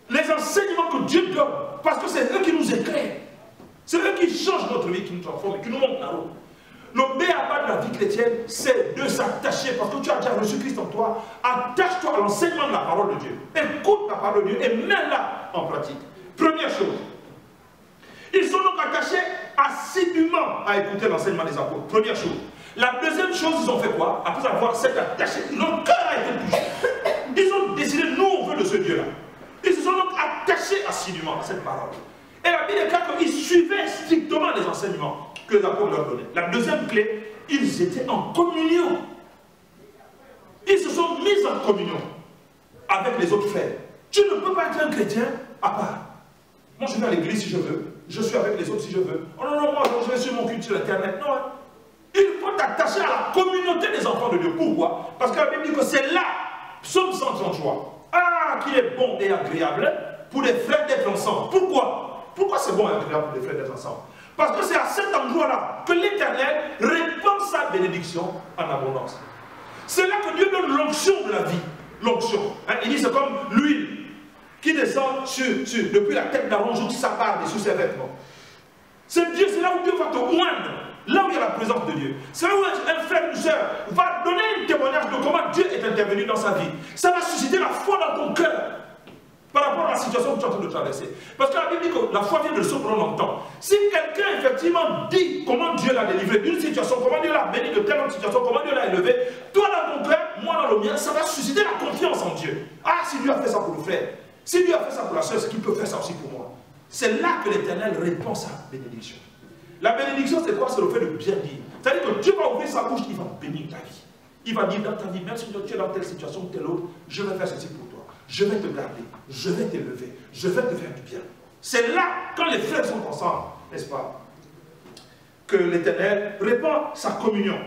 Les enseignements que Dieu donne. Parce que c'est eux qui nous éclairent. C'est eux qui changent notre vie, qui nous transforment et qui nous montrent la route. Le B.A.B.A. de la vie chrétienne, c'est de s'attacher. Parce que tu as déjà reçu Christ en toi. Attache-toi à l'enseignement de la parole de Dieu. Écoute la parole de Dieu et mets-la en pratique. Première chose. Ils sont donc attachés assidûment à écouter l'enseignement des apôtres. Première chose. La deuxième chose, ils ont fait quoi? Après avoir s'être attachés, leur cœur a été touché. Ils ont décidé, nous on veut de ce Dieu-là. Ils se sont donc attachés assidûment à cette parole. Et la Bible déclare qu'ils suivaient strictement les enseignements que les apôtres leur donnaient. La deuxième clé, ils étaient en communion. Ils se sont mis en communion avec les autres frères. Tu ne peux pas être un chrétien à part. Moi je vais à l'église si je veux, je suis avec les autres si je veux. Oh non, non, moi je vais sur mon culte sur internet. Non, hein. Il faut t'attacher à la communauté des enfants de Dieu. Pourquoi? Parce que la Bible dit que c'est là, psaume 133. Ah, qu'il est bon et agréable pour les frères d'être ensemble. Pourquoi? Pourquoi c'est bon et agréable pour les frères d'être ensemble? Parce que c'est à cet endroit-là que l'Éternel répand sa bénédiction en abondance. C'est là que Dieu donne l'onction de la vie. L'onction. Hein, il dit c'est comme l'huile qui descend depuis la tête d'Aaron jusqu'à sa barbe et sur ses vêtements. C'est Dieu, c'est là où Dieu va te oindre. Là où il y a la présence de Dieu. C'est là où un frère, une soeur va donner un témoignage de comment Dieu est intervenu dans sa vie. Ça va susciter la foi dans ton cœur par rapport à la situation que tu es en train de traverser. Parce que la Bible dit que la foi vient de se prendre longtemps. Si quelqu'un effectivement dit comment Dieu l'a délivré d'une situation, comment Dieu l'a béni de telle autre situation, comment Dieu l'a élevé, toi dans ton cœur, moi dans le mien, ça va susciter la confiance en Dieu. Ah, si Dieu a fait ça pour le frère, si Dieu a fait ça pour la soeur, c'est qu'il peut faire ça aussi pour moi. C'est là que l'Éternel répand sa bénédiction. La bénédiction, c'est quoi? C'est le fait de bien dire. C'est-à-dire que Dieu va ouvrir sa bouche, il va bénir ta vie. Il va dire dans ta vie, même si tu es dans telle situation ou telle autre, je vais faire ceci pour toi. Je vais te garder, je vais t'élever, je vais te faire du bien. C'est là, quand les frères sont ensemble, n'est-ce pas, que l'Éternel répand sa communion.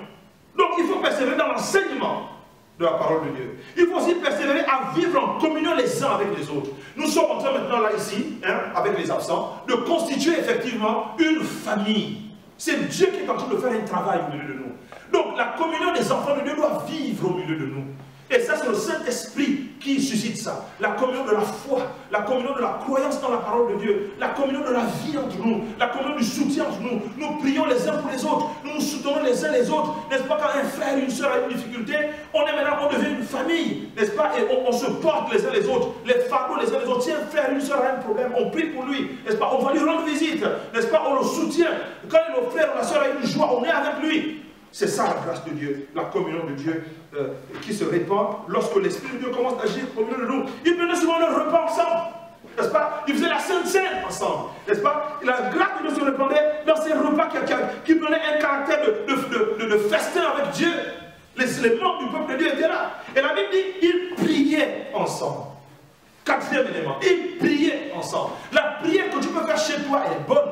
Donc il faut persévérer dans l'enseignement de la parole de Dieu. Il faut aussi persévérer à vivre en communion les uns avec les autres. Nous sommes en train maintenant là ici, avec les absents, de constituer effectivement une famille. C'est Dieu qui est en train de faire un travail au milieu de nous. Donc la communion des enfants de Dieu doit vivre au milieu de nous. Et ça, c'est le Saint-Esprit qui suscite ça. La communion de la foi, la communion de la croyance dans la parole de Dieu, la communion de la vie entre nous, la communion du soutien entre nous. Nous prions les uns pour les autres, nous nous soutenons les uns les autres. N'est-ce pas, quand un frère, une soeur a une difficulté, on est maintenant, on devient une famille, n'est-ce pas, et on se porte les uns les autres, les fardeaux les uns les autres. Si un frère, une soeur a un problème, on prie pour lui, n'est-ce pas, on va lui rendre visite, n'est-ce pas, on le soutient. Quand le frère ou la soeur a une joie, on est avec lui. C'est ça la grâce de Dieu, la communion de Dieu qui se répand lorsque l'Esprit de Dieu commence à agir au milieu de nous. Ils prenaient souvent le repas ensemble, n'est-ce pas? Ils faisaient la Sainte Seine ensemble, n'est-ce pas? La grâce de Dieu se répandait dans ces repas qui prenaient un caractère de festin avec Dieu. Les membres du peuple de Dieu étaient là. Et la Bible dit, ils priaient ensemble. Quatrième élément, ils priaient ensemble. La prière que tu peux faire chez toi est bonne.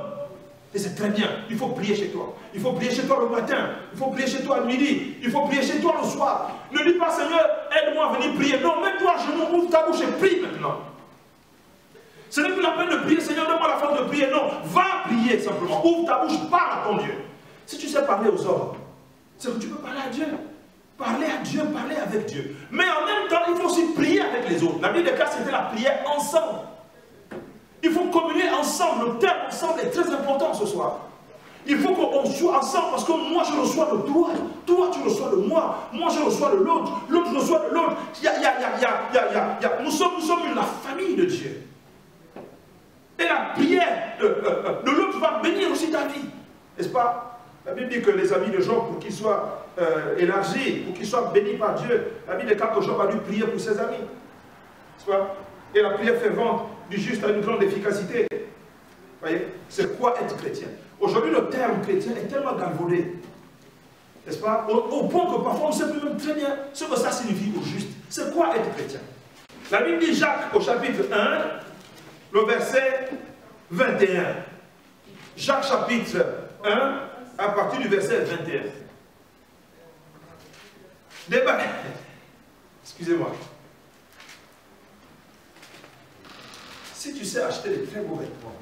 Et c'est très bien, il faut prier chez toi. Il faut prier chez toi le matin, il faut prier chez toi le midi, il faut prier chez toi le soir. Ne dis pas, Seigneur, aide-moi à venir prier. Non, mets-toi à genoux, ouvre ta bouche et prie maintenant. Ce n'est plus la peine de prier, Seigneur, donne-moi la force de prier. Non, va prier simplement. Ouvre ta bouche, parle à ton Dieu. Si tu sais parler aux hommes, c'est que tu peux parler à Dieu. Parler à Dieu, parler avec Dieu. Mais en même temps, il faut aussi prier avec les autres. La Bible déclare que c'était la prière ensemble. Il faut communier ensemble. Le terme ensemble est très important ce soir. Il faut qu'on soit ensemble parce que moi je reçois de toi, toi tu reçois de moi, moi je reçois de l'autre, l'autre reçoit de l'autre. Nous sommes la famille de Dieu. Et la prière de l'autre va bénir aussi ta vie. N'est-ce pas? La Bible dit que les amis de Job, pour qu'ils soient élargis, pour qu'ils soient bénis par Dieu, la Bible déclare que Job a dû prier pour ses amis. N'est-ce pas? Et la prière fervente du juste a une grande efficacité. Voyez, c'est quoi être chrétien? Aujourd'hui, le terme chrétien est tellement galvaudé, n'est-ce pas? Au point que parfois on ne sait plus même très bien ce que ça signifie au juste. C'est quoi être chrétien? La Bible dit Jacques au chapitre 1, le verset 21. Jacques chapitre 1, à partir du verset 21. Débat. Excusez-moi. Si tu sais acheter des très beaux vêtements,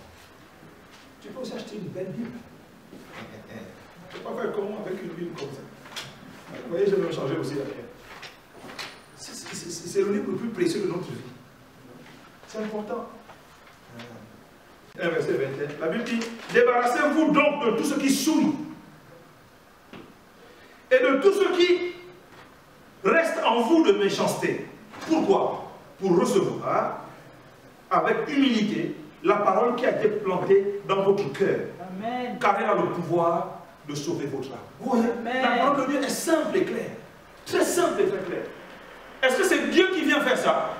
tu peux aussi acheter une belle Bible. Tu ne peux pas faire comment avec une Bible comme ça. Vous voyez, je vais me changer aussi la pierre. C'est le livre le plus précieux de notre vie. C'est important. Un verset 21. La Bible dit, débarrassez-vous donc de tout ce qui souille et de tout ce qui reste en vous de méchanceté. Pourquoi? Pour recevoir avec humilité la parole qui a été plantée dans votre cœur. Amen. Car elle a le pouvoir de sauver votre âme. Vous voyez, la parole de Dieu est simple et claire. Très simple et très claire. Est-ce que c'est Dieu qui vient faire ça?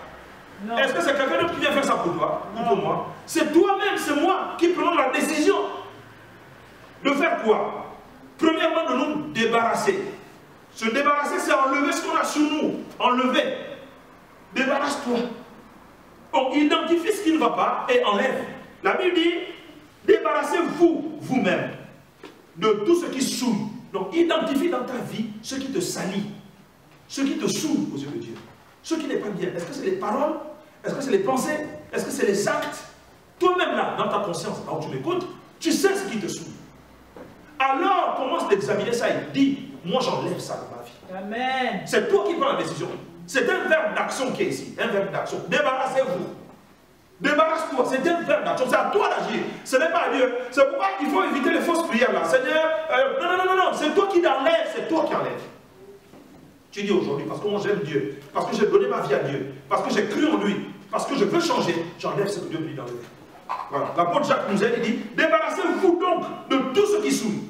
Est-ce que c'est quelqu'un d'autre qui vient faire ça pour toi ou pour moi? C'est toi-même, c'est moi qui prenons la décision de faire quoi? Premièrement, de nous débarrasser. Se débarrasser, c'est enlever ce qu'on a sur nous. Enlever. Débarrasse-toi. On identifie ce qui ne va pas et enlève. La Bible dit, débarrassez-vous vous-même de tout ce qui souille. Donc identifie dans ta vie ce qui te salit, ce qui te souille aux yeux de Dieu, ce qui n'est pas bien. Est-ce que c'est les paroles? Est-ce que c'est les pensées? Est-ce que c'est les actes? Toi-même là, dans ta conscience, là où tu m'écoutes, tu sais ce qui te souille. Alors commence d'examiner ça et dis, moi j'enlève ça de ma vie. Amen. C'est toi qui prends la décision. C'est un verbe d'action qui est ici, un verbe d'action. Débarrassez-vous. Débarrasse-toi, c'est un verbe d'action. C'est à toi d'agir. Ce n'est pas à Dieu. C'est pourquoi il faut éviter les fausses prières là. Seigneur, non, c'est toi qui l'enlèves, c'est toi qui enlèves. Tu dis aujourd'hui, parce que moi j'aime Dieu, parce que j'ai donné ma vie à Dieu, parce que j'ai cru en lui, parce que je veux changer, j'enlève ce que Dieu me dit d'enlever. Voilà. L'apôtre Jacques nous aide, il dit, débarrassez-vous donc de tout ce qui souille.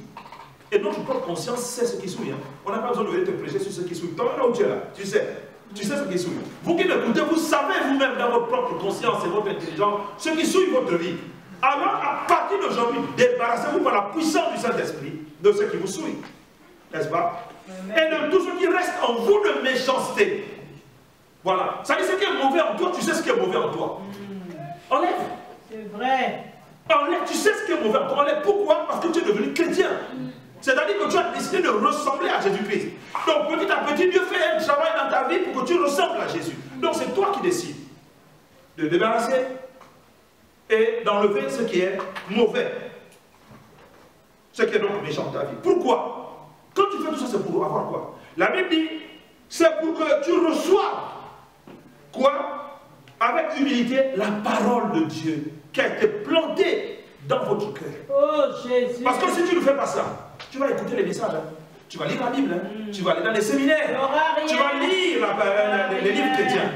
Et notre propre conscience sait ce qui souille. Hein. On n'a pas besoin de venir te prêcher sur ce qui souille. Toi, là où tu es là, tu sais ce qui souille. Vous qui m'écoutez, vous savez vous-même dans votre propre conscience et votre intelligence ce qui souille votre vie. Alors, à partir d'aujourd'hui, débarrassez-vous par la puissance du Saint-Esprit de ce qui vous souille. N'est-ce pas? Et dans tout ce qui reste en vous de méchanceté. Voilà. Ça dit ce qui est mauvais en toi, tu sais ce qui est mauvais en toi. Enlève. C'est vrai. Enlève, tu sais ce qui est mauvais en toi. Enlève. Pourquoi? Parce que tu es devenu chrétien. C'est-à-dire que tu as décidé de ressembler à Jésus-Christ. Donc petit à petit, Dieu fait un travail dans ta vie pour que tu ressembles à Jésus. Donc c'est toi qui décides de débarrasser et d'enlever ce qui est mauvais. Ce qui est donc méchant dans ta vie. Pourquoi? Quand tu fais tout ça, c'est pour avoir quoi? La Bible dit, c'est pour que tu reçoives quoi? Avec humilité, la parole de Dieu qui a été plantée dans votre cœur. Oh Jésus. Parce que si tu ne fais pas ça, tu vas écouter les messages, hein. Tu vas lire la Bible, hein. Tu vas aller dans les séminaires, tu vas lire les livres chrétiens,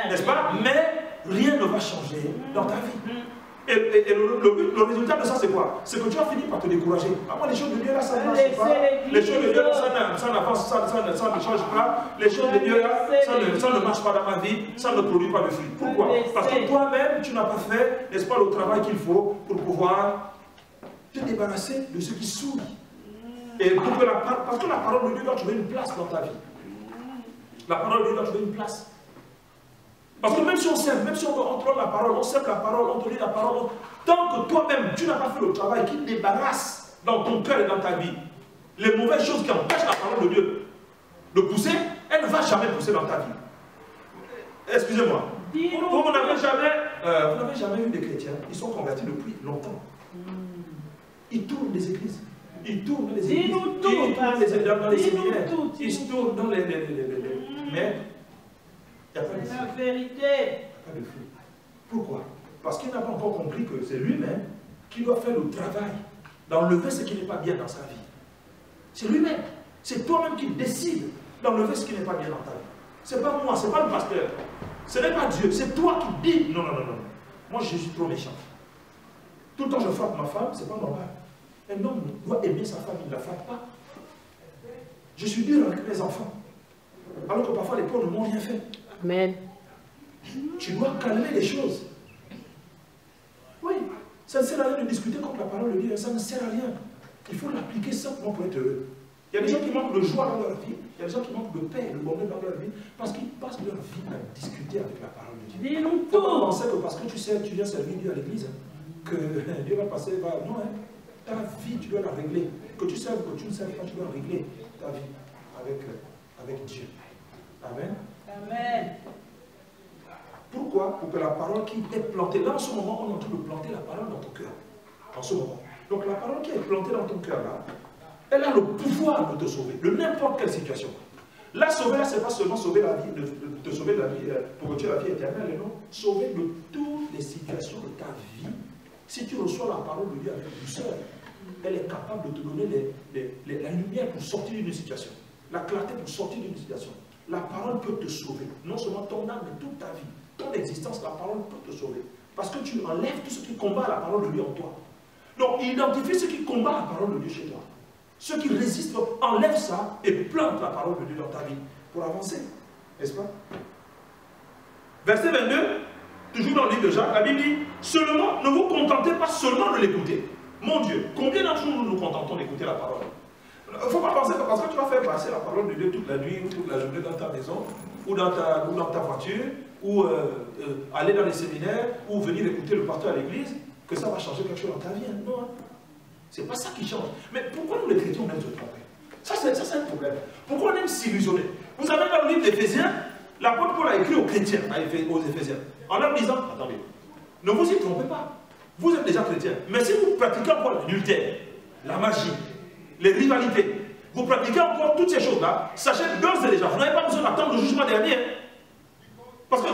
n'est-ce pas? Mais rien ne va changer dans ta vie. Et le résultat de ça, c'est quoi? C'est que tu vas finir par te décourager. Ah, moi, les choses de Dieu là, ça ne marche pas. Les choses de Dieu là, ça n'avance, ça ne change pas. Les choses de Dieu là, ça ne marche pas dans ma vie, ça ne produit pas de fruits. Pourquoi? Parce que toi-même, tu n'as pas fait, n'est-ce pas, le travail qu'il faut pour pouvoir te débarrasser de ce qui souille. Et pour que parce que la parole de Dieu doit trouver une place dans ta vie. La parole de Dieu doit trouver une place. Parce que même si on sème, même si on entend la parole, on sème la parole, on te lit la parole, tant que toi-même, tu n'as pas fait le travail qui débarrasse dans ton cœur et dans ta vie les mauvaises choses qui empêchent la parole de Dieu de pousser, elle ne va jamais pousser dans ta vie. Excusez-moi. Vous n'avez jamais eu des chrétiens, ils sont convertis depuis longtemps. Ils tournent des églises. Ils tournent dans les églises. Ils tournent dans les séminaires. Ils tournent dans les... Mais il n'y a pas de fruit. La vérité. Pas de fruit. Pourquoi? Parce qu'il n'a pas encore compris que c'est lui-même qui doit faire le travail d'enlever ce qui n'est pas bien dans sa vie. C'est lui-même. C'est toi-même qui décides d'enlever ce qui n'est pas bien dans ta vie. Ce n'est pas moi, ce n'est pas le pasteur. Ce n'est pas Dieu. C'est toi qui dis non, non, non, non. Moi, je suis trop méchant. Tout le temps, je frappe ma femme, ce n'est pas normal. Un homme doit aimer sa femme, il ne la frappe pas. Je suis dur avec mes enfants. Alors que parfois, les pauvres ne m'ont rien fait. Amen. Tu dois calmer les choses. Oui, ça ne sert à rien de discuter contre la parole de Dieu, ça ne sert à rien. Il faut l'appliquer simplement pour être heureux. Il y a des gens qui manquent de joie dans leur vie, il y a des gens qui manquent de paix, de bonheur dans leur vie, parce qu'ils passent leur vie à discuter avec la parole de Dieu. Dis-nous tout. tout. Penser que parce que tu viens servir Dieu à l'église, que Dieu va passer, non, hein, ta vie, tu dois la régler. Que tu serves, que tu ne serves pas, tu dois régler ta vie avec Dieu. Amen. Amen. Pourquoi? Pour que la parole qui est plantée, là en ce moment, on est en train de planter la parole dans ton cœur. En ce moment. Donc la parole qui est plantée dans ton cœur, là, elle a le pouvoir de te sauver, de n'importe quelle situation. La sauver, là, ce n'est pas seulement sauver la vie, de te sauver de la vie, pour que tu aies la vie éternelle, non. Sauver de toutes les situations de ta vie. Si tu reçois la parole de Dieu avec douceur, elle est capable de te donner la lumière pour sortir d'une situation, la clarté pour sortir d'une situation. La parole peut te sauver, non seulement ton âme, mais toute ta vie, ton existence, la parole peut te sauver. Parce que tu enlèves tout ce qui combat la parole de Dieu en toi. Donc, identifie ce qui combat la parole de Dieu chez toi. Ceux qui résistent, enlève ça et plante la parole de Dieu dans ta vie pour avancer. N'est-ce pas? Verset 22, toujours dans le livre de Jacques, la Bible dit, seulement, ne vous contentez pas seulement de l'écouter. Mon Dieu, combien d'entre nous nous contentons d'écouter la parole? Il ne faut pas penser que parce que tu vas faire passer la parole de Dieu toute la nuit ou toute la journée dans ta maison, ou dans ta voiture, ou aller dans les séminaires, ou venir écouter le pasteur à l'église, que ça va changer quelque chose dans ta vie. Hein? Non, hein? C'est pas ça qui change. Mais pourquoi nous les chrétiens on aime se tromper? Ça c'est un problème. Pourquoi on aime s'illusionner? Vous savez, dans le livre d'Éphésiens, l'apôtre Paul a écrit aux chrétiens, aux Éphésiens, en leur disant, attendez, ne vous y trompez pas. Vous êtes déjà chrétiens. Mais si vous pratiquez encore l'adultère, la magie, les rivalités, vous pratiquez encore toutes ces choses-là, sachez d'ores et déjà, vous n'avez pas besoin d'attendre le jugement dernier. Parce que,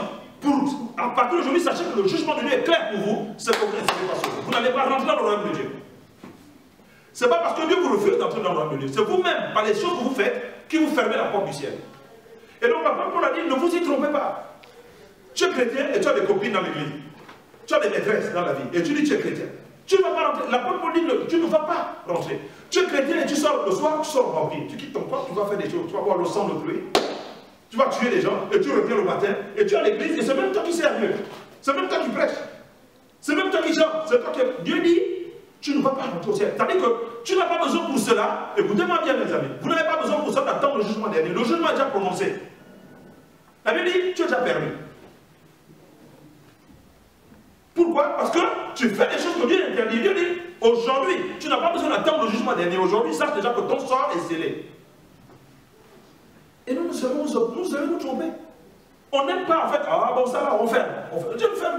à partir d'aujourd'hui, sachez que le jugement de Dieu est clair pour vous, c'est que vous ne savez pas sauver. Vous n'allez pas rentrer dans le royaume de Dieu. Ce n'est pas parce que Dieu vous refuse d'entrer dans le royaume de Dieu. C'est vous-même, par les choses que vous faites, qui vous fermez la porte du ciel. Et donc, l'apôtre Paul a dit, ne vous y trompez pas. Tu es chrétien et tu as des copines dans l'église. Tu as des maîtresses dans la vie. Et tu dis, tu es chrétien. Tu ne vas pas rentrer. L'apôtre Paul dit, tu ne vas pas rentrer. Tu es chrétien et tu sors le soir, tu sors rempli. Tu quittes ton corps, tu vas faire des choses. Tu vas boire le sang de pluie. Tu vas tuer des gens et tu reviens le matin. Et tu es à l'église et c'est même toi qui sers Dieu. C'est même toi qui prêches. C'est même toi qui chante. C'est toi qui... Dieu dit, tu ne vas pas rentrer au ciel. C'est-à-dire que tu n'as pas besoin pour cela, écoutez-moi bien mes amis, vous n'avez pas besoin pour ça d'attendre le jugement dernier. Le jugement est déjà prononcé. La Bible dit, tu es déjà permis. Pourquoi? Parce que tu fais des choses que Dieu interdit. Dieu dit, aujourd'hui, tu n'as pas besoin d'attendre le jugement dernier. Aujourd'hui, sache déjà que ton sort est scellé. Et nous allons nous tromper. On n'aime pas en fait, ah bon ça là, on ferme.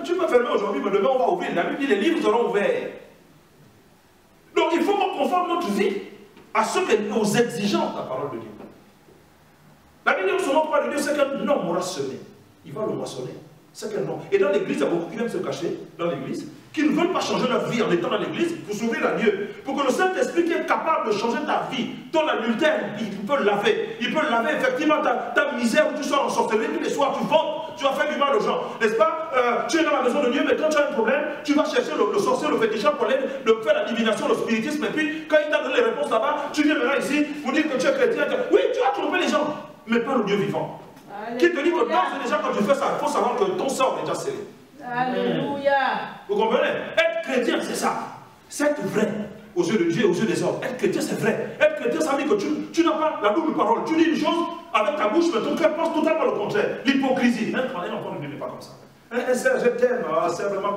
Tu peux fermer aujourd'hui, mais demain on va ouvrir. La Bible dit, les livres seront ouverts. Donc il faut qu'on conforme notre vie aux exigences de la parole de Dieu. La Bible dit, au second point de Dieu, c'est qu'un homme aura semé. Il va le moissonner. C'est qu'un homme. Et dans l'église, il y a beaucoup qui viennent se cacher dans l'église, qui ne veulent pas changer leur vie en étant dans l'église pour s'ouvrir à Dieu. Pour que le Saint-Esprit qui est capable de changer ta vie, ton adultère, il peut laver. Il peut laver effectivement ta misère où tu sois en sorcellerie tous les soirs, tu vends, tu vas faire du mal aux gens. N'est-ce pas? Tu es dans la maison de Dieu, mais quand tu as un problème, tu vas chercher le sorcier, le féticheur pour aller faire la divination, le spiritisme. Et puis, quand il t'a donné les réponses là-bas, tu viens maintenant ici pour dire que tu es chrétien. Oui, tu as trompé les gens, mais pas le Dieu vivant. Alléluia. Qui te dit que non, c'est déjà quand tu fais ça, il faut savoir que ton sort est déjà scellé. Alléluia. Vous comprenez? Être chrétien, c'est ça. C'est être vrai aux yeux de Dieu et aux yeux des hommes. Être chrétien, c'est vrai. Être chrétien, ça veut dire que tu n'as pas la double parole. Tu dis une chose avec ta bouche, mais ton cœur pense totalement le contraire. L'hypocrisie. Un enfant de Dieu n'est pas comme ça. Je t'aime, c'est vraiment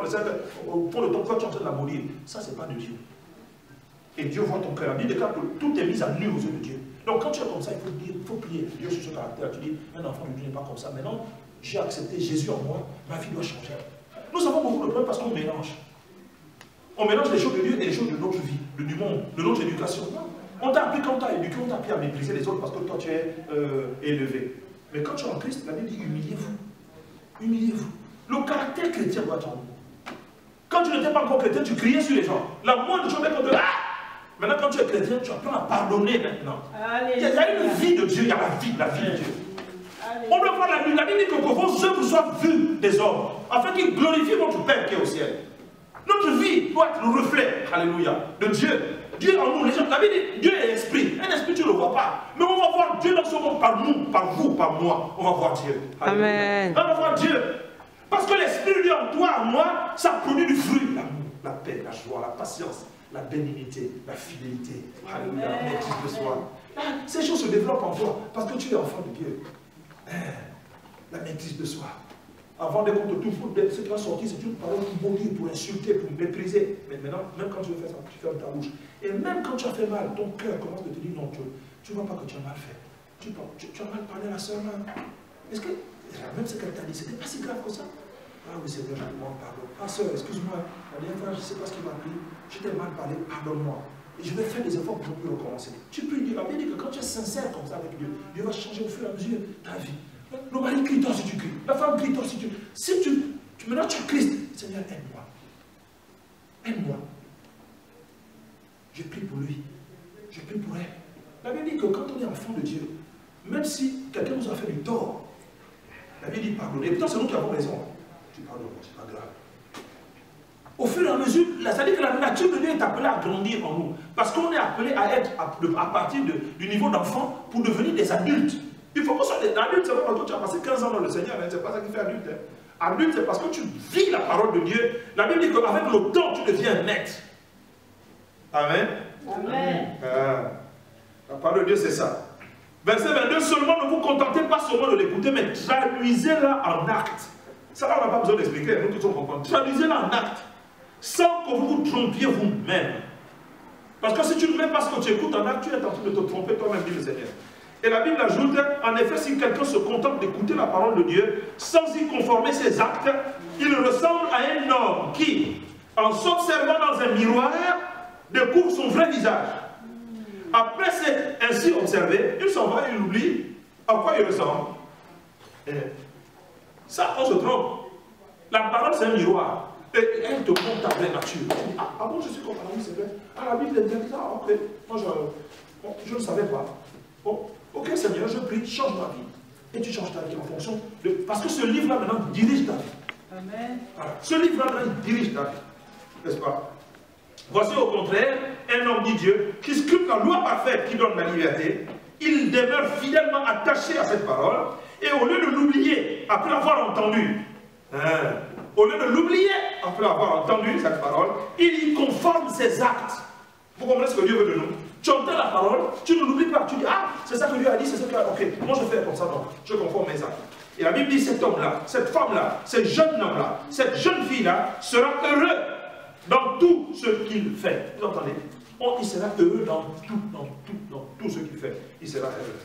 au fond de ton cœur, tu es en train de la maudire. Ça, c'est pas de Dieu. Et Dieu voit ton cœur. La Bible déclare que tout est mis à nu aux yeux de Dieu. Donc quand tu es comme ça, il faut prier Dieu sur ce caractère. Tu dis, un enfant de Dieu n'est pas comme ça. Maintenant, j'ai accepté Jésus en moi, ma vie doit changer. Nous avons beaucoup de problèmes parce qu'on mélange. On mélange les choses de Dieu et les choses de notre vie, du monde, de notre éducation. On t'a appris, quand on t'a éduqué, on t'a appris à mépriser les autres parce que toi tu es élevé. Mais quand tu es en Christ, la Bible dit humiliez-vous. Humiliez-vous. Le caractère chrétien doit être en nous. Quand tu n'étais pas encore chrétien, tu criais sur les gens. La moindre chose est qu'on te dit, ah! Maintenant, quand tu es chrétien, tu apprends à pardonner maintenant. Il y a une vie de Dieu, il y a la vie de Dieu. On doit voir la Bible. La Bible dit que vos œuvres soient vues des hommes, afin qu'ils glorifient votre Père qui est au ciel. Notre vie doit être le reflet, alléluia, de Dieu. Dieu en nous, les gens, la Bible dit, Dieu est esprit. Un esprit, tu ne le vois pas. Mais on va voir Dieu dans ce monde par nous, par vous, par moi. On va voir Dieu. Alléluia. Amen. On va voir Dieu. Parce que l'esprit de Dieu en toi, en moi, ça produit du fruit. L'amour, la paix, la joie, la patience, la bénignité, la fidélité, alléluia, la maîtrise de soi. Ces choses se développent en toi parce que tu es enfant de Dieu. La maîtrise de soi. Avant de compte tout foot, ce qui va sortir, c'est une parole pour maudire, pour insulter, pour mépriser. Mais maintenant, même quand tu veux faire ça, tu fermes ta bouche. Et même quand tu as fait mal, ton cœur commence à te dire non, tu ne vois pas que tu as mal fait. Tu as mal parlé à la sœur là. Est-ce que, même ce qu'elle t'a dit, c'était pas si grave que ça? Ah oui, c'est vrai, je te demande pardon. Ah sœur, excuse-moi, la dernière fois, je ne sais pas ce qui m'a pris. Je t'ai mal parlé, pardonne-moi. Et je vais faire des efforts pour ne plus recommencer. Tu peux dire, la Bible dit que quand tu es sincère comme ça avec Dieu, Dieu va changer au fur et à mesure ta vie. Le mari crie toi si tu cries. La femme crie toi si tu cries. Si maintenant tu as Christ, Seigneur, aide-moi. Aide-moi. Je prie pour lui. Je prie pour elle. La Bible dit que quand on est enfant de Dieu, même si quelqu'un nous a fait du tort, la Bible dit pardonner. Et pourtant, c'est nous qui avons raison. Tu pardonnes, c'est pas grave. Au fur et à mesure, c'est-à-dire que la nature de Dieu est appelée à grandir en nous. Parce qu'on est appelé à être à partir du niveau d'enfant pour devenir des adultes. Il faut qu'on soit des adultes, c'est pas parce que tu as passé 15 ans dans le Seigneur, c'est pas ça qui fait adulte. Adulte, c'est parce que tu vis la parole de Dieu. La Bible dit qu'avec le temps, tu deviens maître. Amen. Amen. La parole de Dieu, c'est ça. Verset 22, seulement ne vous contentez pas seulement de l'écouter, mais traduisez-la en acte. Ça, là, on n'a pas besoin d'expliquer, nous tous on comprend. Traduisez-la en acte, sans que vous vous trompiez vous-même. Parce que si tu ne mets pas ce que tu écoutes en acte, tu es en train de te tromper toi-même, dit le Seigneur. Et la Bible ajoute, en effet, si quelqu'un se contente d'écouter la parole de Dieu, sans y conformer ses actes, il ressemble à un homme qui, en s'observant dans un miroir, découvre son vrai visage. Après s'être ainsi observé, il s'en va, il oublie à quoi il ressemble. Et ça, on se trompe. La parole, c'est un miroir. Et elle te montre ta vraie nature. Tu dis, ah bon, je suis comme ça, oui, c'est vrai. Ah, la Bible est dit ça, ok. Moi, je ne savais pas. Bon, ok, Seigneur, je prie, change ma vie. Et tu changes ta vie en fonction de... Parce que ce livre-là, maintenant, dirige ta vie. Amen. Voilà. Ce livre-là, maintenant, il dirige ta vie. N'est-ce pas? Voici au contraire un homme, dit Dieu, qui scrute la loi parfaite qui donne la liberté. Il demeure fidèlement attaché à cette parole. Et au lieu de l'oublier, après l'avoir entendu, au lieu de l'oublier, après avoir entendu cette parole, il y conforme ses acts. Vous comprenez ce que Dieu veut de nous? Tu entends la parole, tu ne l'oublies pas, tu dis, ah, c'est ça que Dieu a dit, c'est ça que... Ok, moi je fais comme ça, non, je conforme mes actes. Et la Bible dit, cet homme-là, cette femme-là, ce jeune homme-là, cette jeune fille-là sera heureux dans tout ce qu'il fait. Vous entendez? Il sera heureux dans tout ce qu'il fait. Il sera heureux.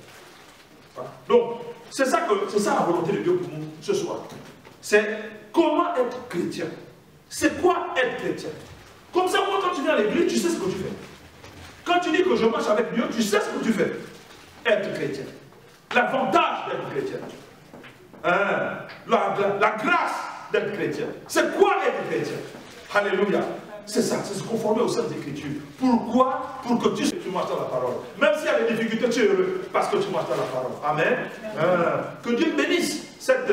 Voilà. Donc, c'est ça la volonté de Dieu pour nous ce soir. C'est comment être chrétien. C'est quoi être chrétien? Comme ça, moi, quand tu viens à l'église, tu sais ce que tu fais. Quand tu dis que je marche avec Dieu, tu sais ce que tu fais. Être chrétien. L'avantage d'être chrétien. La grâce d'être chrétien. C'est quoi être chrétien? Alléluia. C'est ça, c'est se conformer aux Saintes Écritures. Pourquoi? Pour que tu marches dans la parole. Même s'il y a des difficultés, tu es heureux parce que tu marches dans la parole. Amen. Que Dieu bénisse cet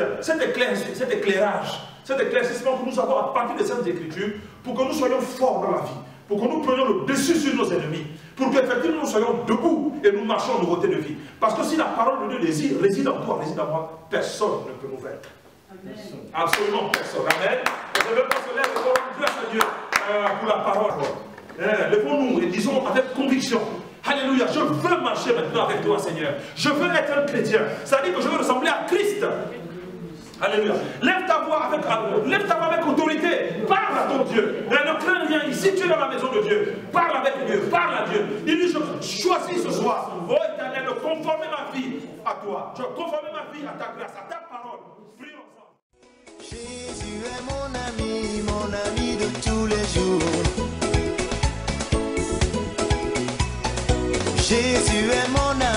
éclairage, cet éclaircissement que nous avons à partir des Saintes Écritures, pour que nous soyons forts dans la vie, pour que nous prenions le dessus sur nos ennemis, pour qu'effectivement nous soyons debout et nous marchons en nouveauté de vie. Parce que si la parole de Dieu réside en toi, réside en moi, personne ne peut nous vaincre. Absolument personne. Amen. Je veux qu'on se lève et qu'on rende grâce à Dieu pour la parole. Levons-nous et disons avec conviction. Alléluia, je veux marcher maintenant avec toi, Seigneur. Je veux être un chrétien. Ça veut dire que je veux ressembler à Christ. Alléluia. Lève ta voix avec amour, lève ta voix avec autorité. Parle à ton Dieu. Ne crains rien ici, tu es dans la maison de Dieu. Parle avec Dieu, parle à Dieu. Il dit, je choisis ce soir, oh Éternel, de conformer ma vie à toi. Je conformer ma vie à ta grâce, à ta parole. Prions ensemble. Jésus est mon ami de tous les jours. Jésus est mon ami.